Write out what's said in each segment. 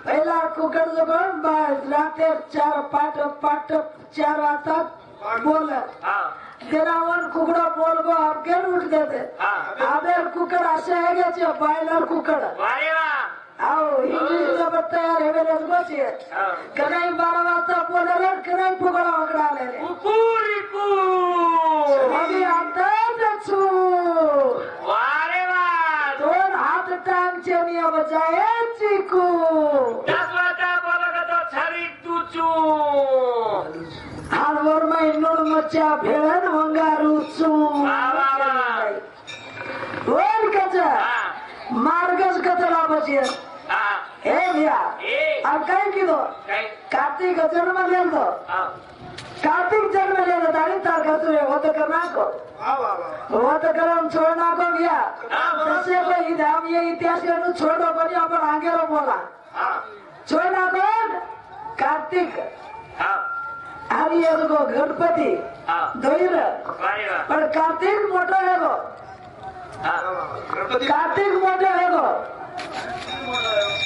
पहिला कुकर जगून राते चार पाट पाट चार वाजता बोल जनावर कुकड़ा बोल गो आपके उठ देते आबेर कुकर असे है गे बॉयलर कुकर आओ इंग्लिश में तैयार है मेरे बच्चे कहीं 12 वाजता बोले कहीं पुकड़ा उकड़ा ले कुकुरी कु अभी आता देखो वारे वाह दोन हात टांग चेनिया बजाए चिकू 10 वाजता बोला तो छरी तुचू हालवर में नोड मचा भेळन वंगारू चू वर कचा मार्गस कचला बचे ए भैया अब कहीं की दो कार्तिक जन्म ले दो कार्तिक जन्म ले दो तारी तार खतरे वो तो करना को वो तो करम छोड़ना को भैया जैसे कोई धाम ये इतिहास को छोड़ो बनी अपन आगे रो बोला छोड़ना कौन कार्तिक हरियर को गणपति दोइर पर कार्तिक मोटो है गो कार्तिक मोटो है गो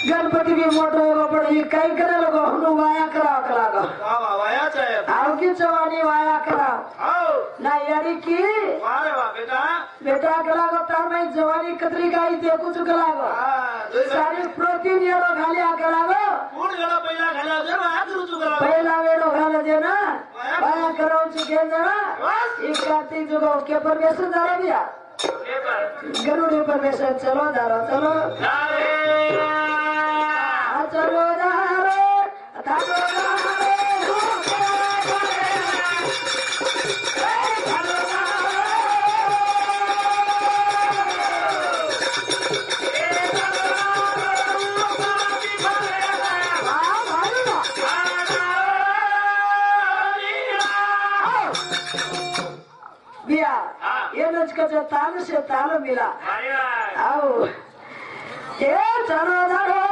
गणपति भी मोटो है गो पर ये कई करे लगो हम वाया कराओ करा गो वाया चाहे आओ की जवानी वाया कराओ आओ ना यारी की वारे वाह बेटा बेटा करा गो तार में जवानी कतरी गाई देखो तो करा गो सारी प्रोटीन येरो खालिया करा गो कौन गला पहला खाला दे आज रुचु करा पहला वेड़ो खाला दे ना वाया कराओ चुके जरा एक कार्तिक जो के परमेश्वर दारा दिया गरुड़ परमेश्वर चलो दारो चलो चलो दारो ये नचका जो ताल से ताल मिला आओ ये चलो दारो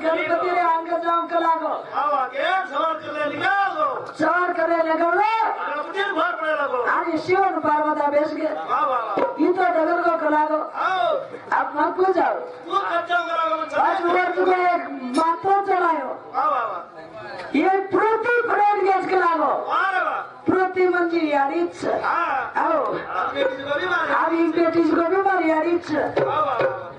गणपति रे अंग जाऊं कला को सवार करे लगो आज शिवन पार्वता बेस गए ये तो डगर को कला को आप मत को जाओ आज वर्ष में एक मातो चलायो ये प्रति फ्रेंड गैस कला को प्रति मंच जी यारीच आओ आम्ही बेटीच गोबी मारी यारीच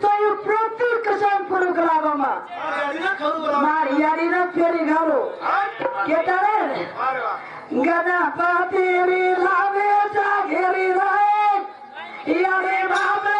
तो ये प्रत्येक कशान फरक लागो मारी यारी ना फेरी घालो केटारे गदा पातेरी लावे जा घेरी राय यारी बाबे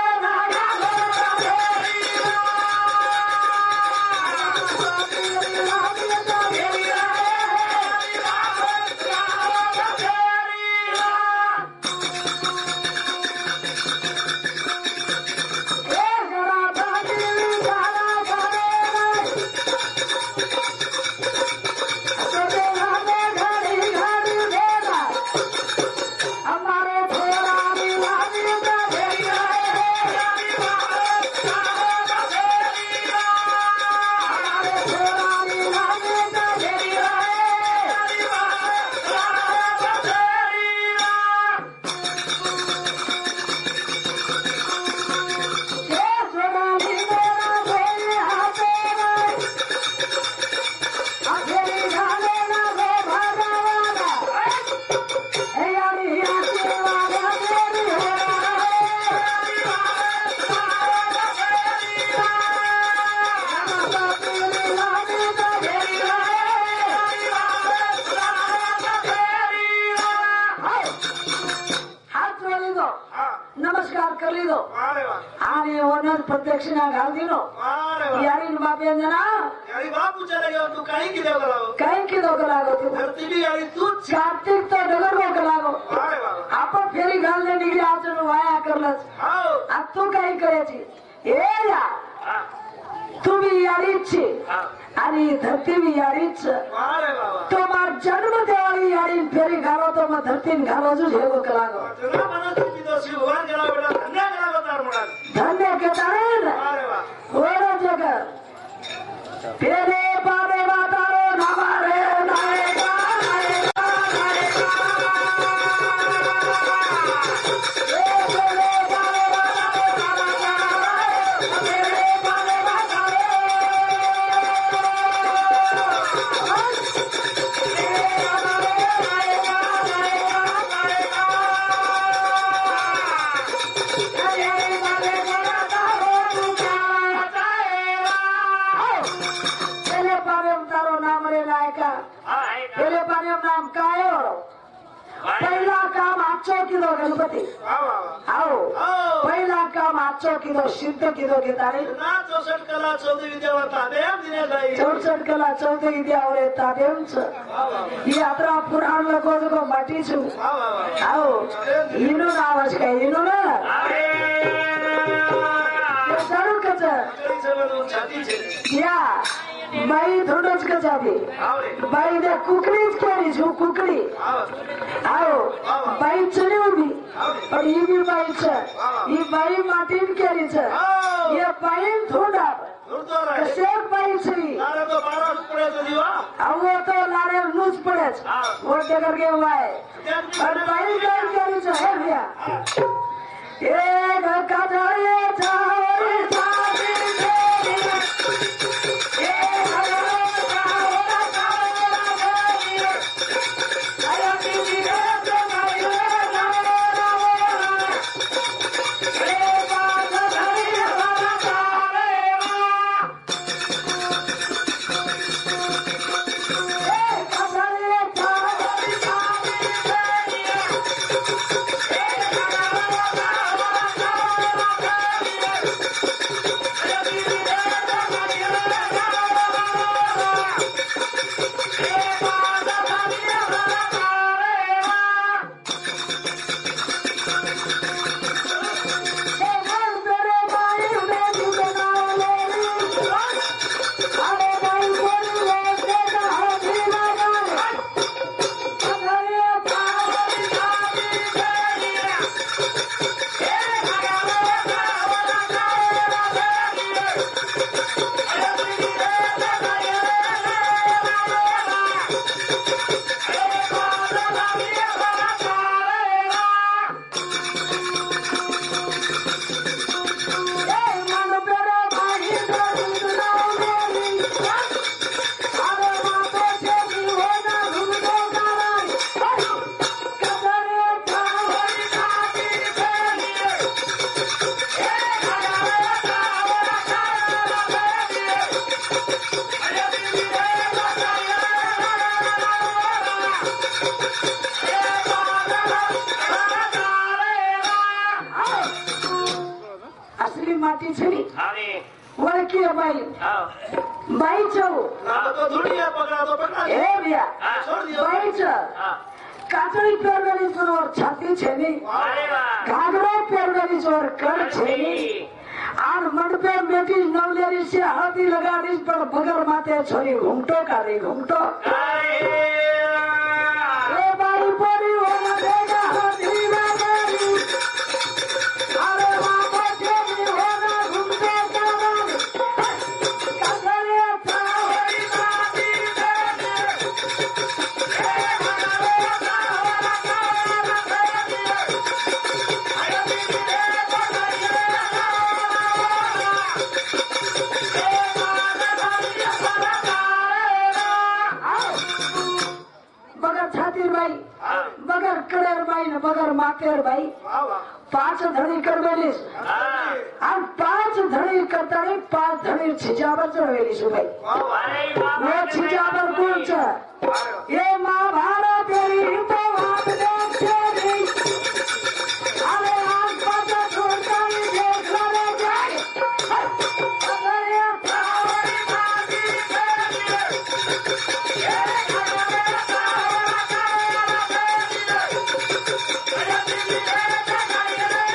प्रदक्षिणा घाल दिलो यारी बापे जना यारी बापू चले गयो तू कहीं की देव लागो कहीं की दो लागो तू धरती भी यारी तू कार्तिक तो डगर को लागो अरे बाबा आप फेरी घाल दे निकली आचरण वाया करलस हां अब तू काही करे छी ए या तू भी यारीच छी आणि धरती भी यारीच अरे बाबा तो मार जन्म देवाली यारी फेरी घालो तो मैं धरती में घालो जो हेगो कलागो जना मनो की तो शिव भगवान जला बेटा धन्य करा तार मुड़ा धन्य के तारे अरे वाह ओरे जगह तेरे बारे बातारो हमारे नायका नायका नायका तेरे बारे बातारो तेरे बारे बातारो पहले पानी नाम का है पहला काम आचो किलो गणपति आओ पहला काम आचो किलो सिद्ध किलो घेतारे ना 64 कला 14 विद्यावर तादेव दिने जाई 64 कला 14 विद्यावर तादेव ही यात्रा पुराण लोगों को माटी छु आओ इनो नावच काय इनो ना जरूर कच या बाई थोडंच कचावी बाई ने कुकड़ीच केली छु कुकड़ी आओ बाई चली उभी और ये भी बाई छ ये बाई माटीन केली छ ये बाई थोडा कसे बाई छली अरे तो 12 पड़े तो जीवा वो तो लारे लूज पड़े वो जगर के वाय और बाई काय केली छ हे भैया एक कजाए छारे छारे છે ને अरे ઓળખીએ બાઈ आओ બાઈ છો तो दुनिया पकड़ा तो पकड़ा એ ભૈયા छोड़ दियो બાઈ છે हाँ કાચડી પહેરવેલી છે ઓર છાતી છે ને अरे वाह ઘાઘરો પહેરવેલી છે ઓર કડ છે ને આર મંડપે બેઠી નવલેરી છે હળદી લગાડી પણ બગર માથે છોરી ઘૂમટો કાઢી ઘૂમટો એ બાઈ પોરી ઓના દેગા હળદી લગાડી અરે બાપા છેની ઓના ઘૂમટો કાઢી કાગરે થાવરી માતી દેને એ ભગરે થાવરા કાવરા દેને આયો દીદી રે બગરે बगर छातीर बाई बगर कड़ेर बाई ने बगर मातेर बाई वाह वाह 5 धड़ी करवेलीस हाँ आम 5 धड़ी करता नहीं 5 धड़ी छिजाबर चढ़वेलीस भाई वाह वाह अरे वाह वो छिजाबर कौन छ ये महाभारत तेरी तो बात देख तेरी अरे आज पता छोड़ता नहीं देख ले जाए अगर ये थावरी माती देने ये घरे थावरा कावरा देने अरे दीदी रे जगाई रे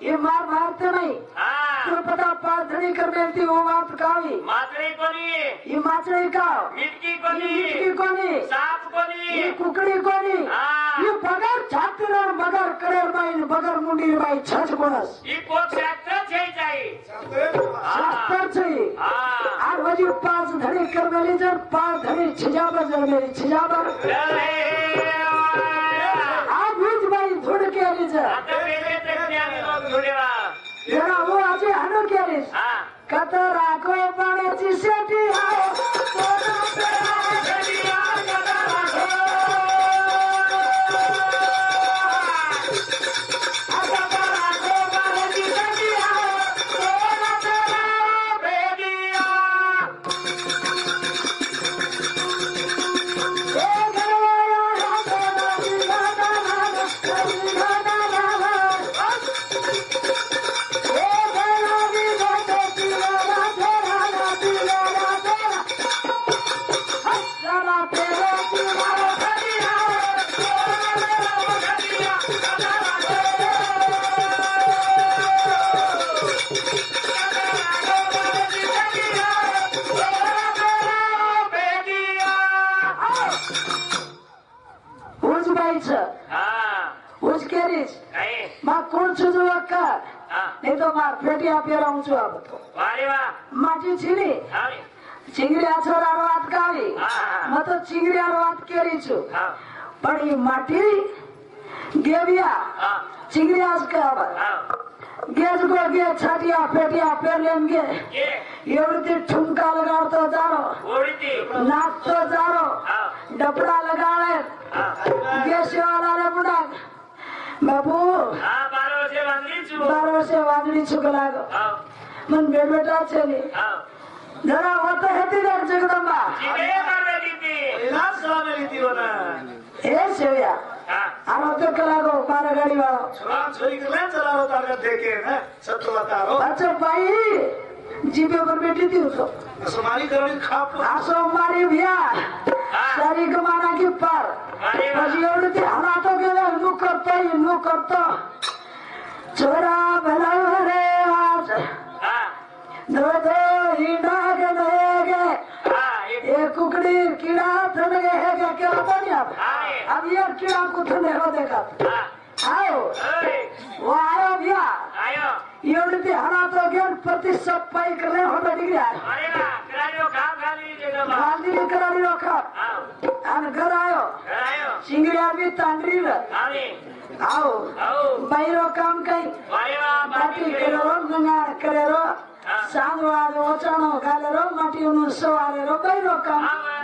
ये मार मारते नहीं हाँ तुम पता पाँच धड़ी कर बेलती वो बात कावी मात्रे कोनी ये माचड़ी का मिटकी ये कोनी मिटकी कोनी साप कोनी ये कुकड़ी कोनी हाँ ये बगर छाती और बगर करेर बाई बगर मुंडी बाई छच कोणस ई कोक शास्त्र छै जाई शास्त्र छै हाँ आ वजी 5 धड़ी कर बेली जर 5 धड़ी छिजाबर जर मेरी छिजाबर आ बीज बाई धुड़ के आली जर आता पहिले तक त्याने लोक झुलेवा जरा वो आजे हनो के आली हाँ कतरा को पाण्याची शेती आओ सोना पेरा शेती आओ कतरा को कतरा को पाण्याची शेती आओ सोना पेरा बेदिया ए घरवाया राजा दिलाना हाँ मां कोण છું જો અક્કા हाँ નહીં તો માર ફેટિયા પહેરાવું છું આ બધું वारे वाह માટી છીની हाँ ચીંગડી આછોરાનો વાત કાવી હા. મેં તો ચીંગડીયાનો વાત કરી છું हाँ પણ એ માટી ગેવિયા हाँ ચીંગડીયા જ કહેવાય हाँ गेज को गे छाटिया फेटिया पेलेंगे ये एवढी ठुमका लगावतो जारो ओळीती नाचतो जारो हाँ डपडा लगावे हाँ गेशवाला रे बुडा बाबू हाँ 12 वर्षे बांधली छु 12 वर्षे वाजली चुक लागो हाँ मन बेटा छेली हाँ जरा होत हेती जर जगदंबा जिने मारली ती इलाज कराने ली थी वो ना ए सेव्या हाँ आनो तो कलागो मारा गाड़ी वाला छोरा छोरी के ले चला रो तार देखे ना सत्य बता रो अच्छा भाई जीबे पर बैठी थी उसको सुमारी करोड़ी खाप आसो मारी भैया सारी कमाना की पार वारे वाह પછી એવડે તે હરાતો ગયેલો નું કરતો ચોરા ભલા રે આજ हाँ દો દો ઈંડા કે દહેગે हाँ એ કુકડી કીડા થને હેગે કે હતો ને આપ हाँ अब ये कीड़ा को थने हो देखा हाँ आओ ओए वो आयो भैया आयो एवडे ते हरातो गेल प्रतिशत पाई करे हो डिग्री वारे वाह करायो खाव खाली जगह गांधी करारी रखा हाँ અને ઘર આયો करायो સિંગડા બી તાંડરી आवे આવો आओ બૈરો કામ કઈ वारे वाह બાકી बाकी કરેરો ગંગા કરેરો સાંજવાળો ઓચાણો ગાલેરો માટીનું સવારેરો બૈરો કામ हाँ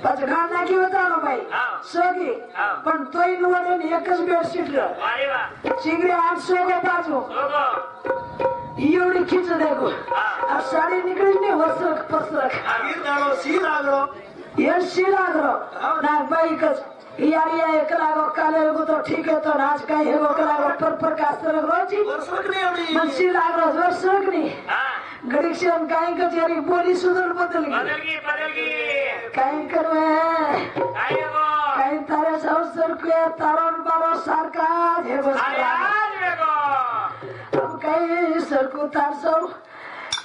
પછી ઘા નાખી વતાણો ભાઈ हाँ સોગી हाँ પણ તોય નવડે ને એક જ બેડશીટ રે वारे वाह સિંગડે 800 ગો બાજુ लोगो ઈયોડી ખીચ દેખો हाँ આ સાડી નીકળી ને વસ્ત્ર પસ્ત્ર आगे डालो सी लागो એ શીલાગરો ના ભાઈ કસ यार ये एक लागो काले को तो ठीक है तो राज का है वो लागो पर प्रकाश तरह रोजी मच्छी लागो जोर सुनकनी गरीक्षण काई का जेरी बोली सुधर बदल गई काई करवे काई तारे सौसर के तारण बारो सरकार है बस अब काई सरको तार सौ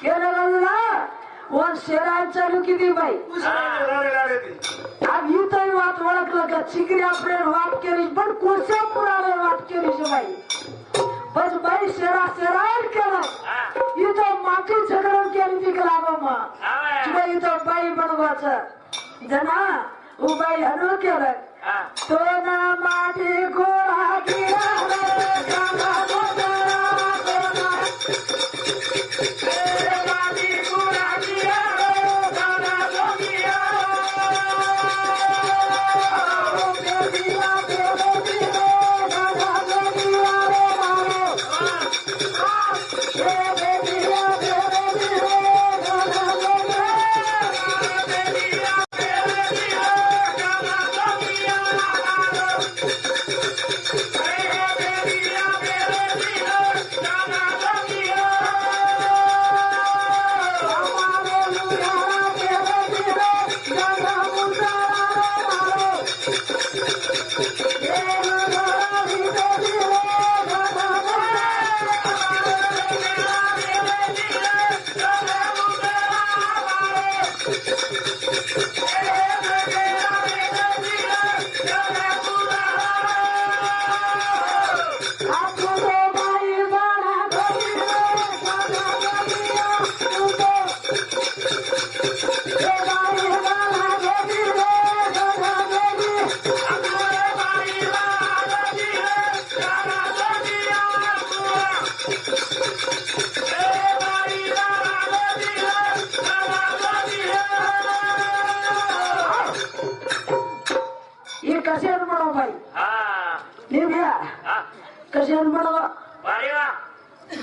के लगला वो शेरा चालू की दी भाई अब यू तो बात ओळख लगा चिकरी आपले वाट केली पण कोणत्या पुराणे वाट केली भाई बस भाई शेरा केला यू तो माटी झगडून केली ती लागो मा यू तो बाई बनवायचं जना उ बाई हनु केलं तो ना माटी गोळा किया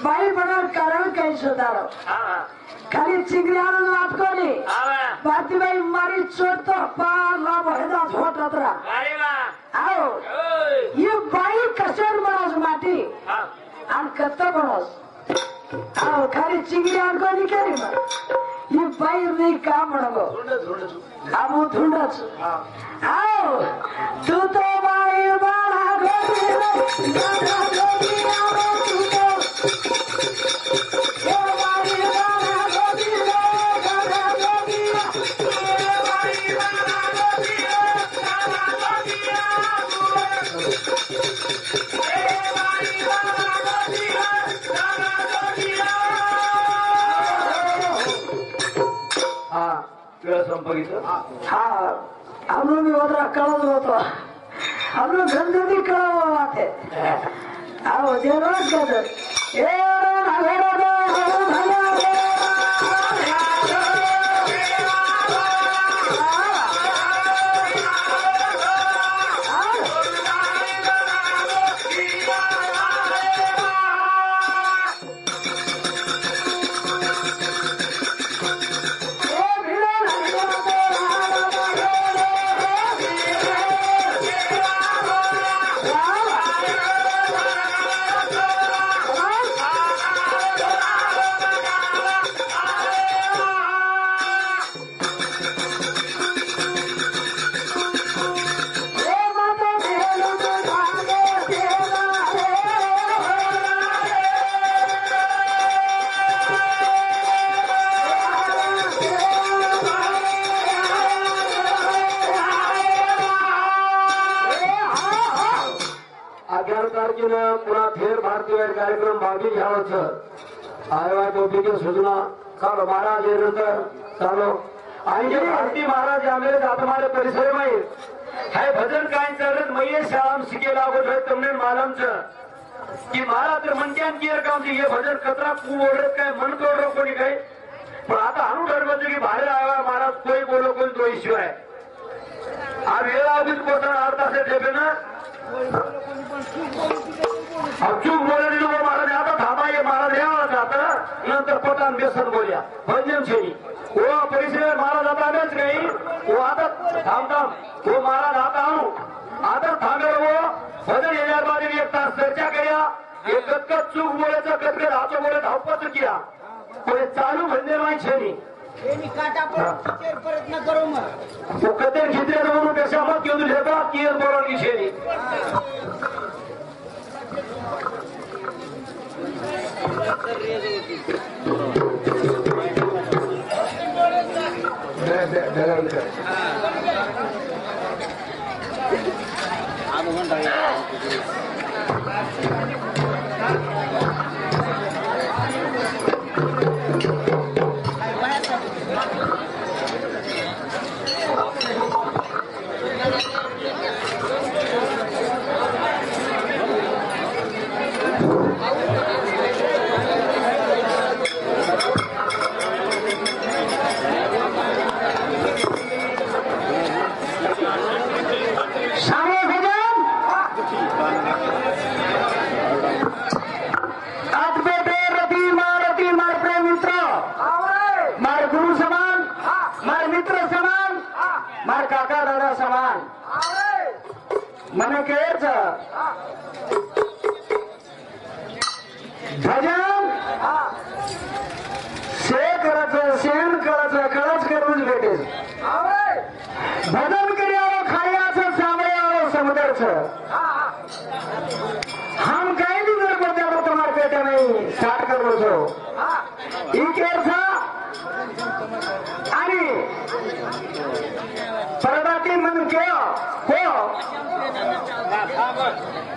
बाई बनार कारण काही सुधारो खाली चिंगऱ्यानं वाट कोणी बाती बाई मारी चोट तो पार लाभ हेदा झोटत रा आओ ये बाई कशेर बनस माटी आणि कत्त बनस आओ खाली चिंगऱ्यानं कोणी केली ना ये बाई नाही का म्हणगो आमो धुंडच आओ तू तो बाई बाळा गोरी दादा गोरी आओ तू तो हम लोग भी उधर कलर होता हम लोग गंदे भी कड़ा हुआ थे आओ जरूर गदर पुन्हा फेर भारतीय कार्यक्रम भागी घ्यावाचं आयोगाच्या योग्य सूचना चालो महाराज नंतर चालो आणि जे भारती महाराज आम्ही जातमारे परिसर माहीत हे भजन काय चालत मयेश शाळाम शिकेला अगोदर तमने मालमचं की महाराज तर म्हणत्यान की कामची हे भजन कचरा कू ओढत काय म्हणतो कोणी काय पण आता हनु ठरवतो की बाहेर आवा महाराज कोई बोलो कोण तो इश्यू आहे आ वेळा अगदी पोहोचणार अर्धा से ठेपे ना चूक बोले महाराज आता थांबा ये महाराज यावा जाता नंतर पटान बेसन बोलिया भजन छे वो परिसर मारा जाता है नहीं वो आदत थाम वो मारा जाता हूँ आदत थामे वो भजन येणार बाद एक तास चर्चा किया एक कटकट चूक बोलायचं कटकट हातो बोले धावपच किया कोणी चालू भजन माही छे नहीं प्रयत्न करू मग वो कते खिचरे म्हणून कशा मत घेऊन घेता की बोलून छे नहीं काका दादा समान મને કહે છે ભજન શે करायचं शेण करायचं कळच करून भेटे भजन કર્યાવો ખાયાचं સાંભળ્યાવો સમુદ્રचं हम कहीं भी मेरे को जाओ तुम्हारे पेटे नहीं स्टार्ट कर लो छो ई केर था आणि परदाती मन के हो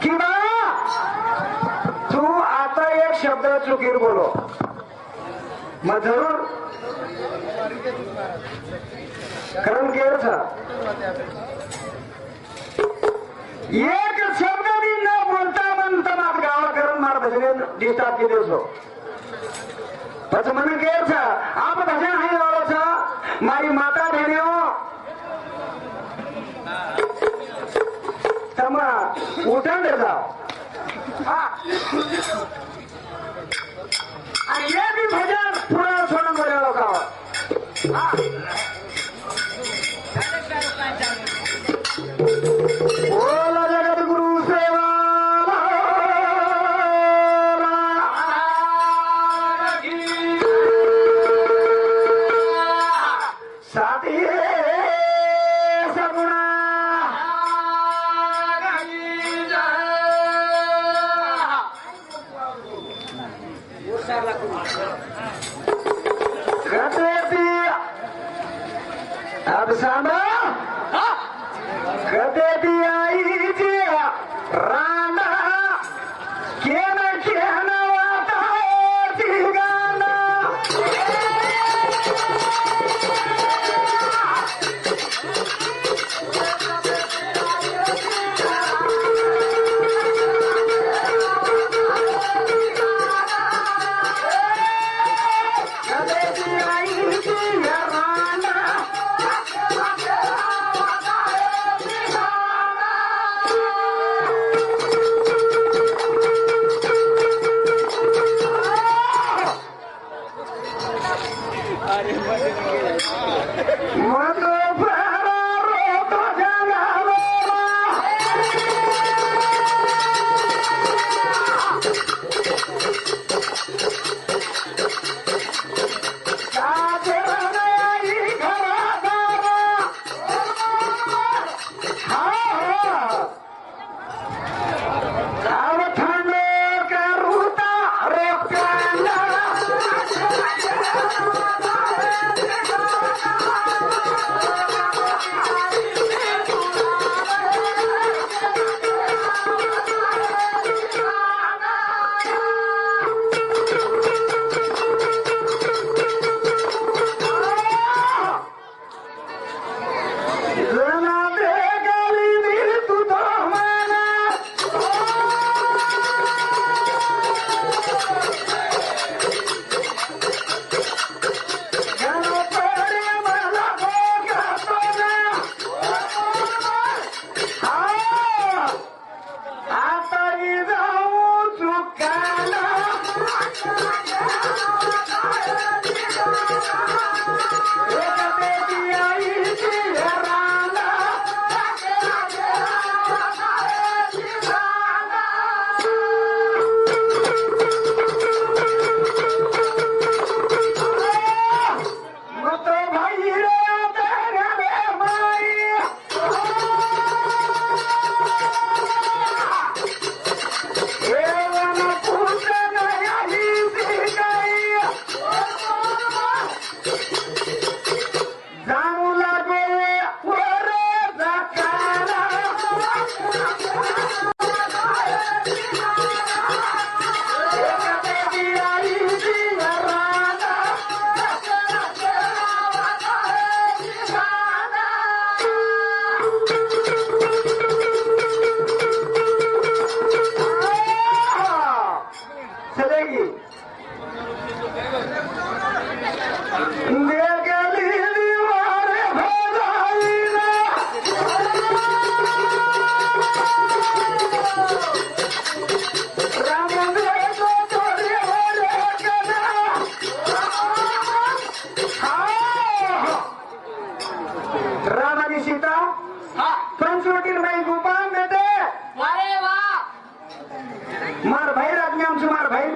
किंवा तू आता एक शब्द चुकीर बोलो मग जरूर कारण केर था एक शब्द भी न बोलता म्हणता मात गावा करून मार भजने डिस्टर्ब के दिवसो પછી મને કહે છે આપ ભજન અહીં વાળો છો મારી માતા બહેનો તમે ઉઠાણ દે જાઓ અને એ બી ભજન પૂરા છોડન બોલેલો ખાઓ બોલો જગત ગુરુ સેવા अब सामा कदे भी आई जी राना के न वाता गाना कदे भी आई जी राना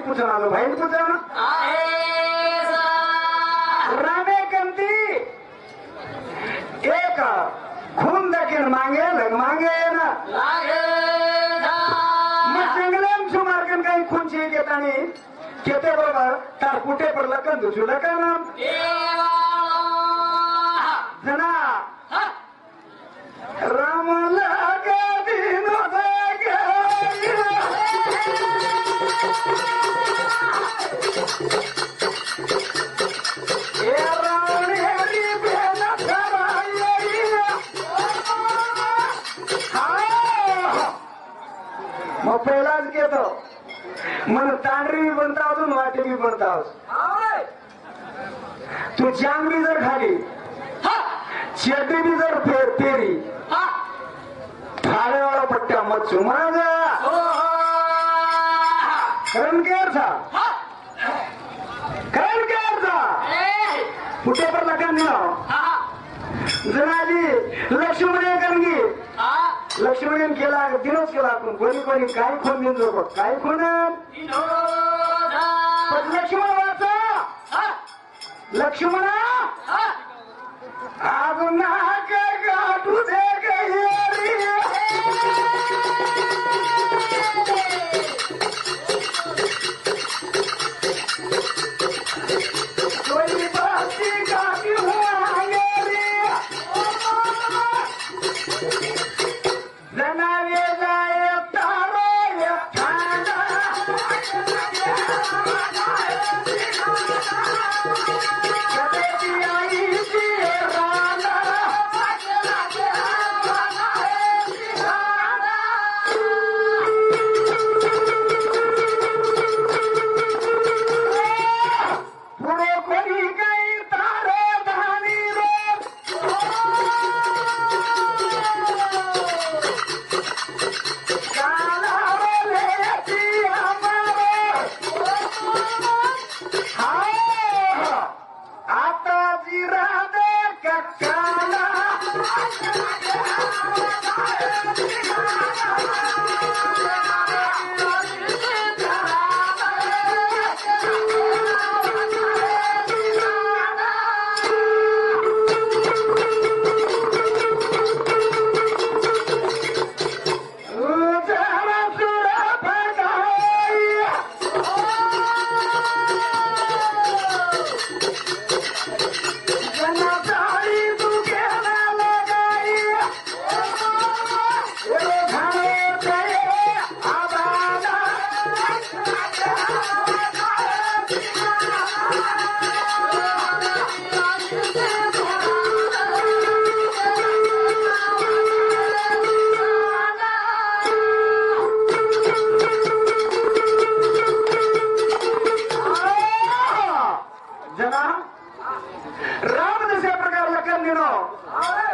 पूछना लो भाई पूछना रामे कंती एक खून दखिन मागे लग मागे ना मग जंगलात सुमारकन काही खून चे घेतानी केते बरोबर तार कुठे पर लकन दुसू लकन जना राम लागे दिनो मग पहिलाच घेतो मन तांडरी बी बनता अजून वाटे बी बनता तू जांग बी जर खाली शेती बी जर पेरी फाळेवाला पट्ट्या मच्छू माझा करणकेरचा कुठे पर लगा जनाली लक्ष्मण करणगी लक्ष्मण केला दिनच केला आपण कोणी कोणी काय खून देऊन लोक काय खून लक्ष्मण वाचा लक्ष्मण अजून नाक गाठू दे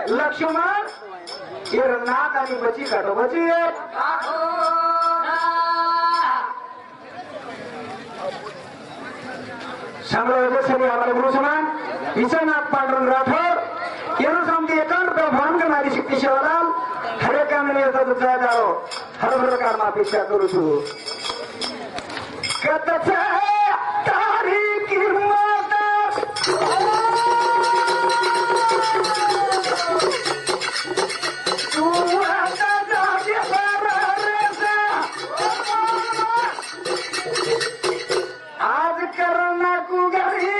लक्ष्मण नाक आणि बची काढो बची सांगण्यासाठी आम्हाला गुरु समान विश्वनाथ पांडुरंग राठोड येणं समजे एकांत भान करणारी शक्ती शिवलाल हरे कामने जाओ हर प्रकार अपेक्षा करू तू कतच तारी किंमत आज करना कु घरी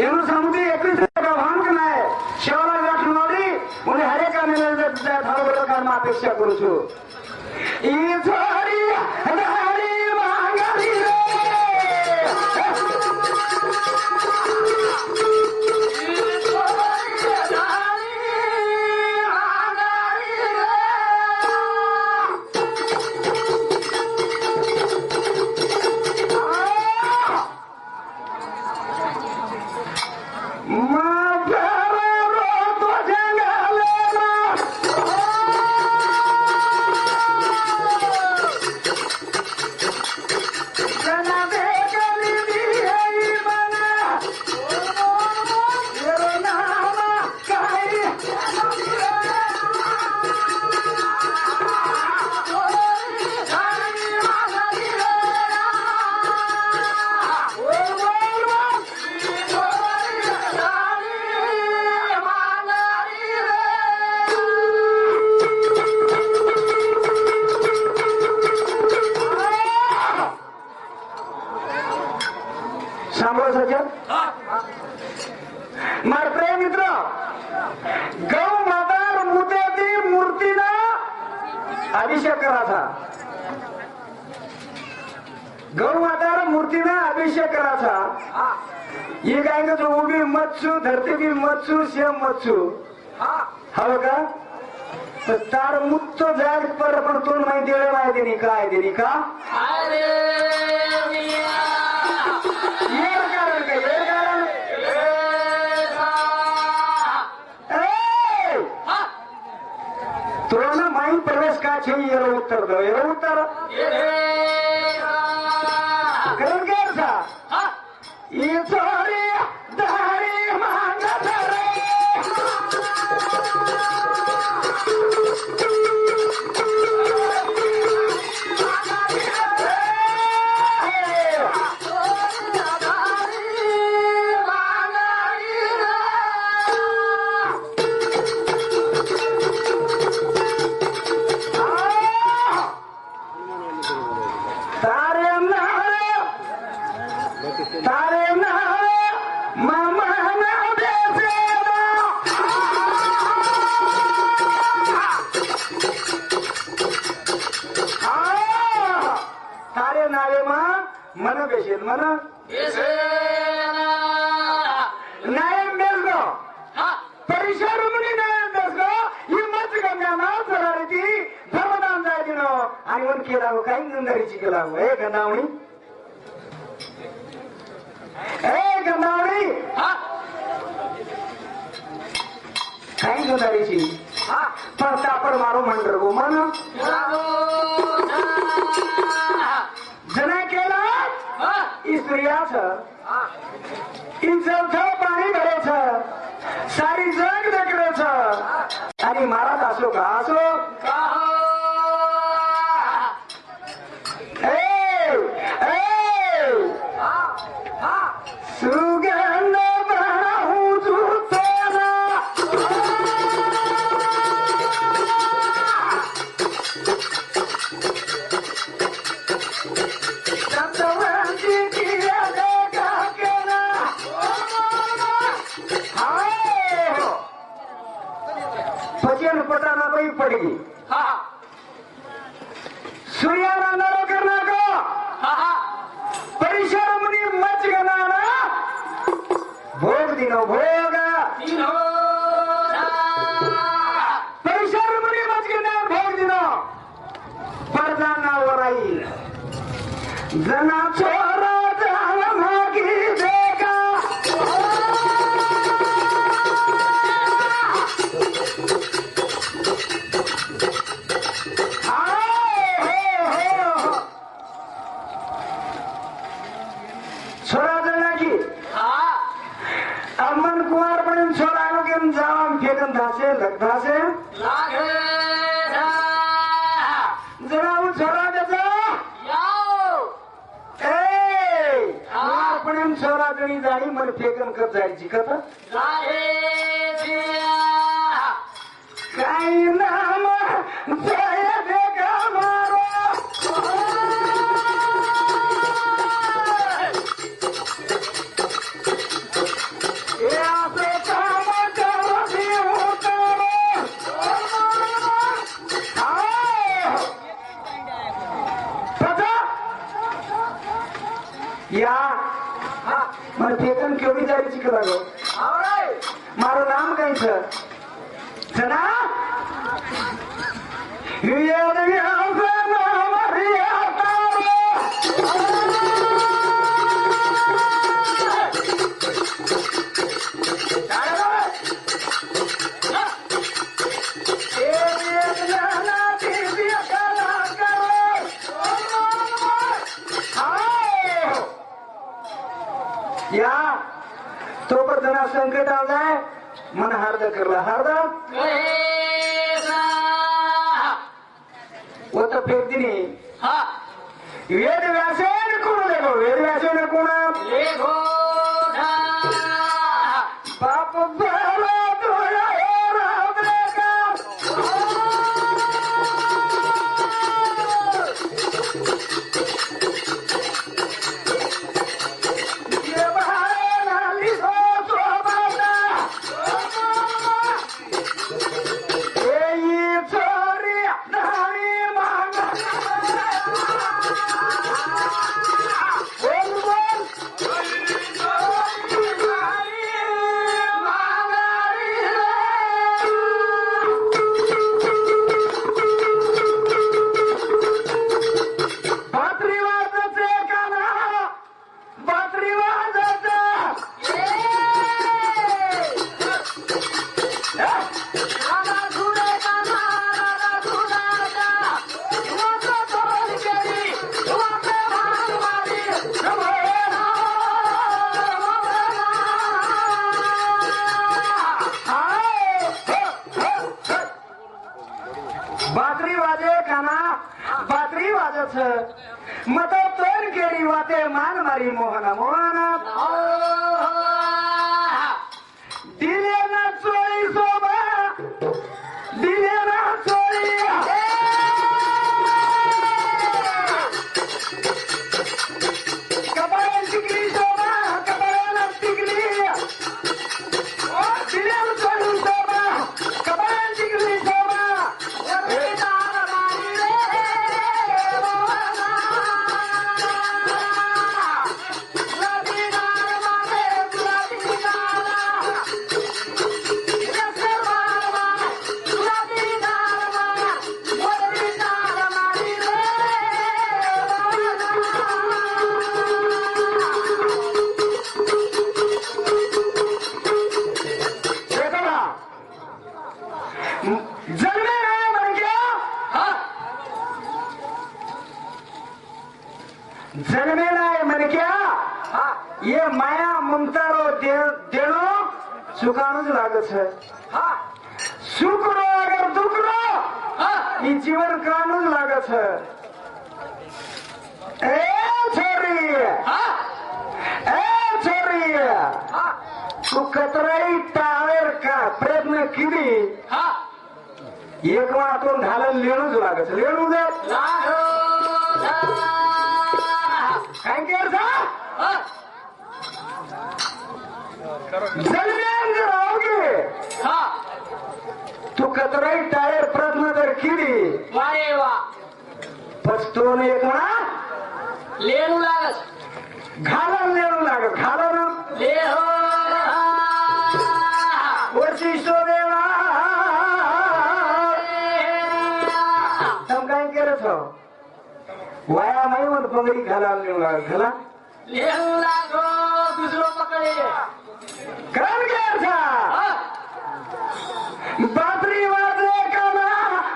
એનું સમુદ્રી 21 ટકા વાંક નાય શેવલા ગાંઠ નોડી મને હરેકા મેલે થાળો પ્રકારમાં અપેક્ષા કરું છું ઈ છોરી હરી માંગરી રે સાંભળો સજ્જન મારા પ્રિય મિત્રો ગૌ માતા મૂર્તિથી મૂર્તિના અભિષેક કરાતા ગૌ માતા મૂર્તિના અભિષેક કરાતા ये गायंगे जो वो भी मत छू धरती भी मत छू सेम मत छू हवं का तर तार मुक्त जाग पर पण तोंड माहिती देणी का तुला माहीत प्रवेश का छे याला उत्तर दो याला उत्तर करून काय सा ई चोरी दारी मागत रे मन बेसेल मन न्याय मेलगो परिसर मुनी न्याय मेलगो ही मत गंगा नाव चलारी ती धर्मदान जाय दिनो आणि वन केला हो काही गंगारीची केला हो ए गंगावणी काही गंगारीची पडता पण मारो मंडर गो मन जना केला स्त्रियाचं इंचवचं पाणी भरायचं सारी जग ढकलायचं आणि महाराज असो का असो सुगंध बाहू जुतेना भजन पटाना बाई पडगी सूर्याला नरो करना को परिसर मुनी मच गनाना भोग दिनो भोग परिसर मुनी मच गना भोग दिनो परदाना वराई जना छोरा जाल मागी देखा छोरा जणा की अमन कुमार पण छोरा लोकेन जाम फेकन धासे लगधासे जरा उ छोरा त्याचा पण छोरा जणी जाणी मन फेकन कर जायची कथा काही नाम जय देखा मारो ટેકન કેવડી જારી ચીક લાગો મારું નામ કઈ છે જના या तो पर जना संकट आ जाए मन हार्द करला हार्द वो तो फेक दिनी वेद व्यासेन कोण देखो वेद व्यासेन कोण लेखो पाप भला तोया हे राम रेखा ये बहारे नाली हो सोबाता ये चोरी नारी मांगा बोल बोल बात्रीवादाचे काना बात्रीवादाचा बात्री वाजे काना बात्री वाजत मत तोड केली वाते मान मारी मोहना मोहना दिले ना चोळी सोबा दिले ना चोळी कपाळाला टिकली सोबा कपाळाला टिकली दिले ना चोळी सोबा कपाळाला टिकली सोबा जन्मे है मर गया जन्मे नाही मर गया ये माया ममता रो देणो सुखानुच लागत है सुख रो अगर दुख रो ये जीवन कानुच लागत है ए छोरी तू कतराई टाळेर का प्रयत्न केली एक वाटून घालायला लेणूच लागत लेणू दे काय केलं जन्मेंद्र रावगे तू कतराई टायर प्रयत्न जर केली वारे वा पचतोन एक म्हणा लेणू लागत घालायला लेणू लागत घालायला लेहो वरची सोनेला तम काय करत हो वाया नाही म्हणत पगडी घालायला लेणू लागत घाला लेणू लागो दुसरं पकडे कारण घ्यायचा बात्री वाजले काना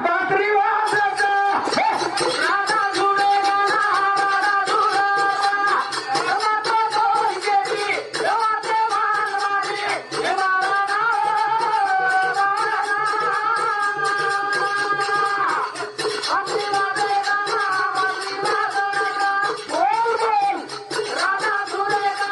बात्री वाजायचा राधा झुडे गाना राधा झुडा रमातो दोन केली रमाते मान मारी हे मारा ना बात्री वाजले गाना बात्री वाजले गाना बोल बोल राधा झुडे गाना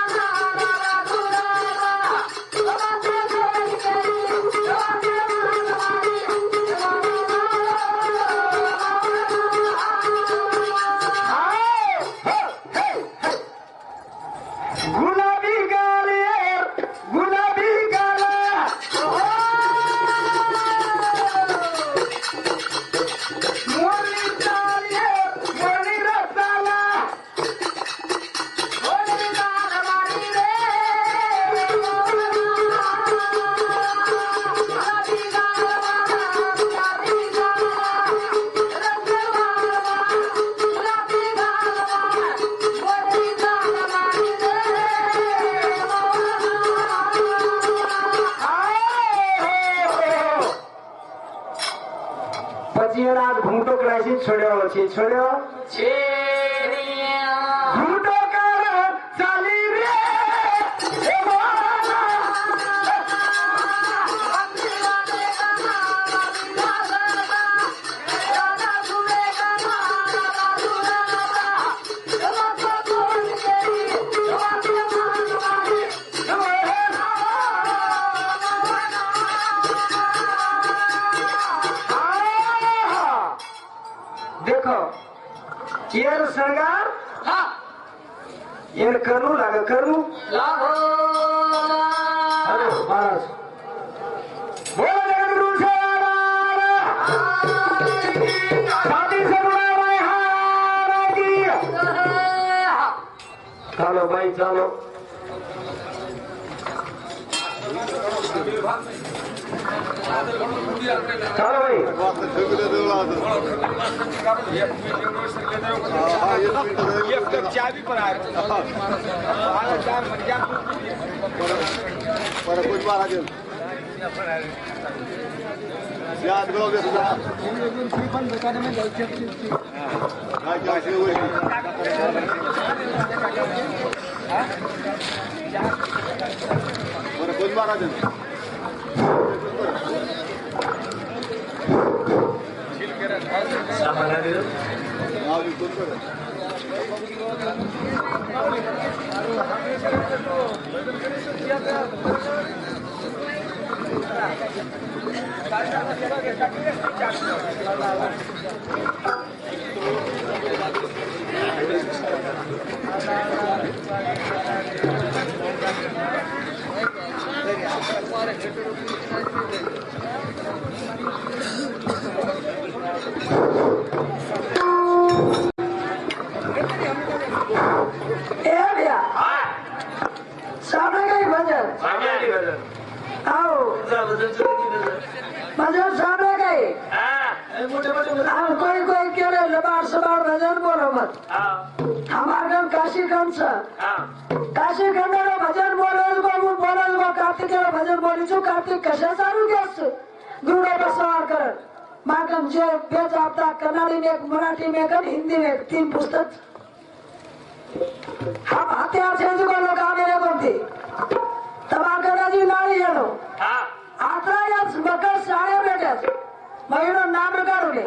પછી એને આ ઘૂંટો ક્લાસી છોડ્યો છે છોડ્યો ઘૂંટો કર ચાલી રે એ બોલા. देखो ये श्रृंगार ये करनू लागे करनू अरे महाराज बोलो जगतगुरु से शादी से बुला भाई हाराजी. चलो भाई चलो चलो भाई चाबी पर आ कुछ बार आगे याद करोगे कुछ बार आगे सामने कहीं भजन आओ भजन सामने कहीं कोई कोई कह रहे लबाड़ सबाड़ भजन बोलो मत हमारे गाँव काशीखंड से काशीखंड भजन बोलो कार्तिक भजन बोली छू कार्तिक कशा सारू गॅस गुरुडा पर सवार कर मागम जे बेच आपता कन्नड़ी में एक मराठी में एक हिंदी में एक 3 पुस्तक हम हथियार से जो लोग आगे कौन थी तबाकरा जी नारी हेलो आत्रा या मकर सारे बेटे महीनों नाम काढूले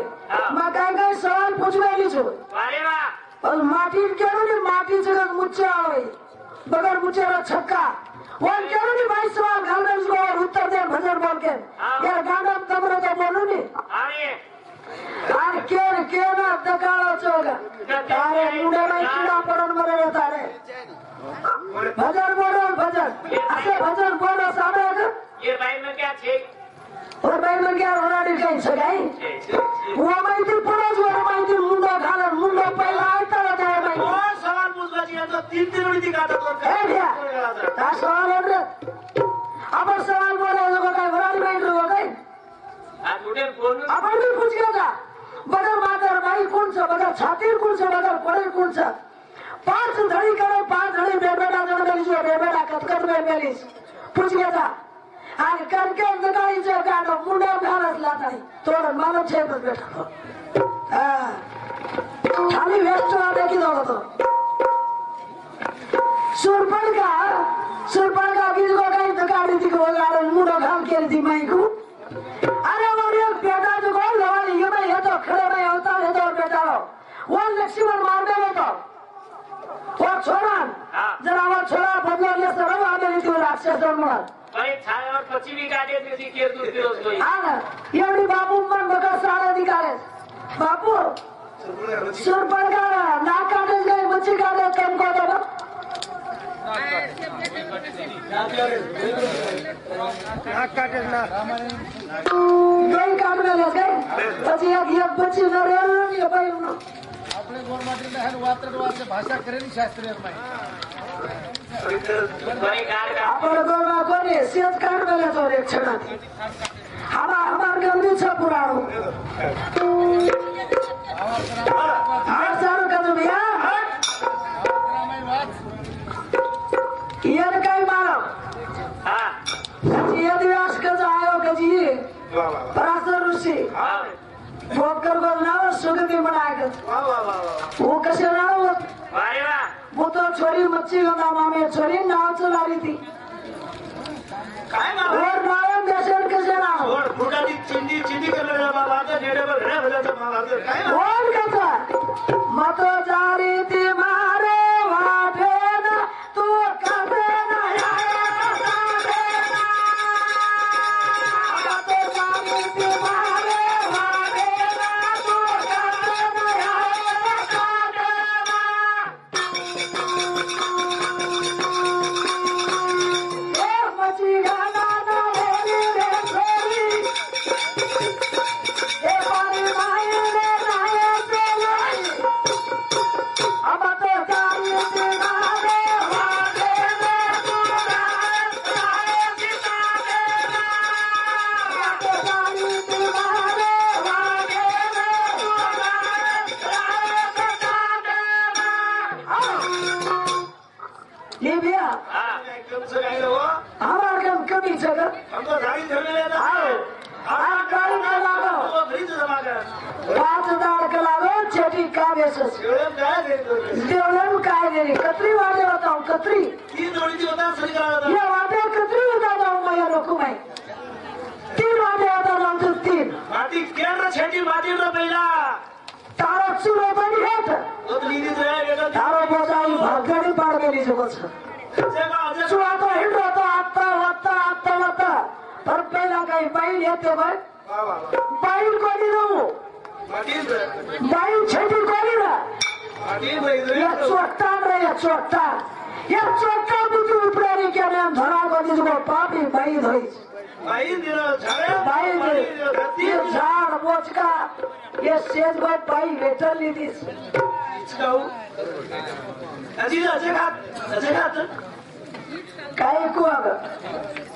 मैं काय सवाल पूछवेली छू और माटी केलो नी माटी जगत मुच्चे आवे बगर मुच्चे रा छक्का वन केलो नी भाई सवाल घालने जो और उत्तर दे भजन बोल के यार गाना तमरो तो बोलू नी आर के ना दकाळो चोगा तारे मुंडे में कीड़ा पड़न मरे तारे भजन बोलो भजन ऐसे भजन बोलो सामने ये भाई में क्या छे और भाई में क्या होराडी कहीं सगाई वो माहिती पडोस वो माहिती मुंडो घालन मुंडो पहिला आयता रहता है भाई और सवाल पूछला जी तो 3 उड़ी काटत ए भैया ता सवाल है अपन सवाल बोले लोग का होराडी में लोग का आज उठे फोन अपन भी पूछ गया था बदर मादर भाई कौन सा बदर छातीर कौन सा बदर पड़े कौन सा 5 धड़ी करे 5 धड़ी बेबेड़ा जन मेली जो बेबेड़ा कटकट में मेली पूछ गया था आज करके दगाई जो गानो मुंडा घालस लाता है तोड़ मानो छे पर बैठा हां खाली वेस्ट आने की दो तो सुरपण का किसको कहीं दगाड़ी थी को गाड़न मुंडा घाल के दी माई को अरे वो ये बेटा जो को लवाली ये मैं ये तो खड़े में होता है तो बेटा वो लक्ष्मण मार दे तो वो छोड़ा जरा वो छोड़ा बदला ले सर आने नीति राक्षस मार भाई छायावर પછી બી કાઢે તેથી કેર દૂર કર્યો છે હા ને એવડી બાપુ મન બગા સારા અધિકારે બાપુ સુરપણ કા ના કાઢે ગઈ મચ્છી કાઢે કેમ કો તો ના કાઢે ના ગઈ કાઢને લે ગઈ પછી એક પછી ન રેલ ને ભાઈ આપણે ગોરમાટી ને હેન વાતડ વાતે ભાષા કરેલી શાસ્ત્રીયમાં ભાઈ ગાર आपण गोमा कोणी शेत काढलेला तो एक क्षणात हमार गंदी छ पुराणो हार चालू का तुम्ही यार काय मारो हां ये दिवस का आयो का जी पराशर ऋषि भोकर नाव सुगती बनाएगा वा वा वा वा वो कैसे नाव वारे वा वो तो छोरी मच्छी का नाम में छोरी नाव चला रही थी काय नाव और नाव कैसे नाव और फुटाची चिंदी करलं बाबा आता नेडेबल रे भल्याचं बाबा काय नाव और कैसा मत जा रही थी मारे वाटे ना तू कदे ना तुमचं काय हो हमारा काम कमी जगह आमचं झाडी ठेवलेलं आहे आ गाड़ी का लागो फ्रीज जमा कर 5000 का लागो छोटी कार्य से एवढं काय देतो देवलन काय देरी कतरी वाले बताओ कतरी तीन जोडीची होता सरी करायला ये वादे कतरी बता जाऊं मैं रोकू मैं 3 वादे बता जाऊं तो 3 माती केंद्र छेटी माती रो पहिला तारो चुरो बनी है तो लीदी जे बेटा तारो बोजाई भागड़ी पाड़ मेरी जो बस जे चुरा तो हिट तो आता पर पहला कहीं बाइल येते भाई वा वा बाइल को नहीं दो माती बाइल छेटी को नहीं ना माती या चोट्टान रे या चोट्टा बुद्धि उपरारी के नाम धरा को जिसको पापी बाई धोई बाई दिनो झाडे बाई ये झाड़ बोचका ये सेज को बाई लेटर ली थी खाऊ अजी अजे खात काही को अगर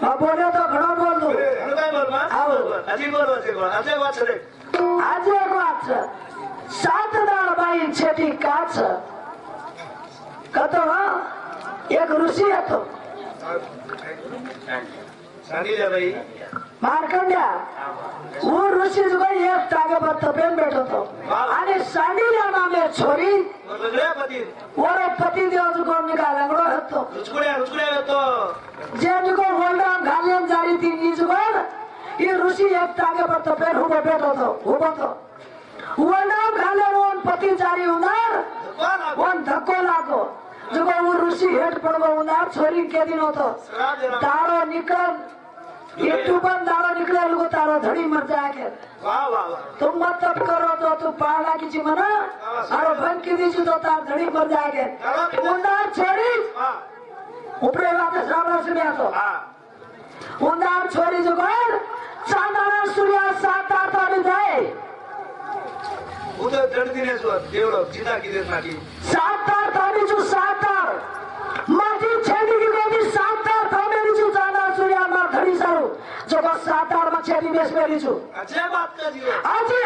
अब बोले तो घणो बोल दो काय बोल मा अजी बोल अजे वाच रे आज एक बात છે. 7 દાળ બાઈ છેટી કાચ કતો હા એક ઋષિ હતો साडी द्या बाई मार्कंड्या वो ऋषि जो एक तागेवर तपेन बैठो तो आणि सांडीला नामे छोरी वेगळ्या पती और पति देव जो निकाल लंगड़ो હતો रुचकुड्या येतो जे जो होल्डर घालेन जारी थी नी जो ये ऋषि एक तागेवर तपेन उभो बैठो तो होल्डर घाले वन पति जारी उनार वन धक्को लागो जो वो ऋषि हेठ पड़गो उनार छोरी के दिन होतो तारो निकल ये टूबन दारो निकले लोगो तारो धड़ी मर जाएगा वाह वाह तुम मत तब करो तो तू पाला की चिमना और बन की दी तो तार धड़ी मर जाएगा उंदार छोड़ी ऊपरे बात सामने सुनिया तो उंदार छोड़ी जो कर चांदाना सूर्य 7-8 वाली जाए उधर दर्दीने सो देवड़ो चिता की देर नाकी 7-8 वाली जो 7-8 माटी छेड़ी की गोदी 7-8 हमें जो जाना सूर्य मार धड़ी सारू जो बस 7-8 में छेड़ी बेस में लीचू अच्छा बात का जीव आजी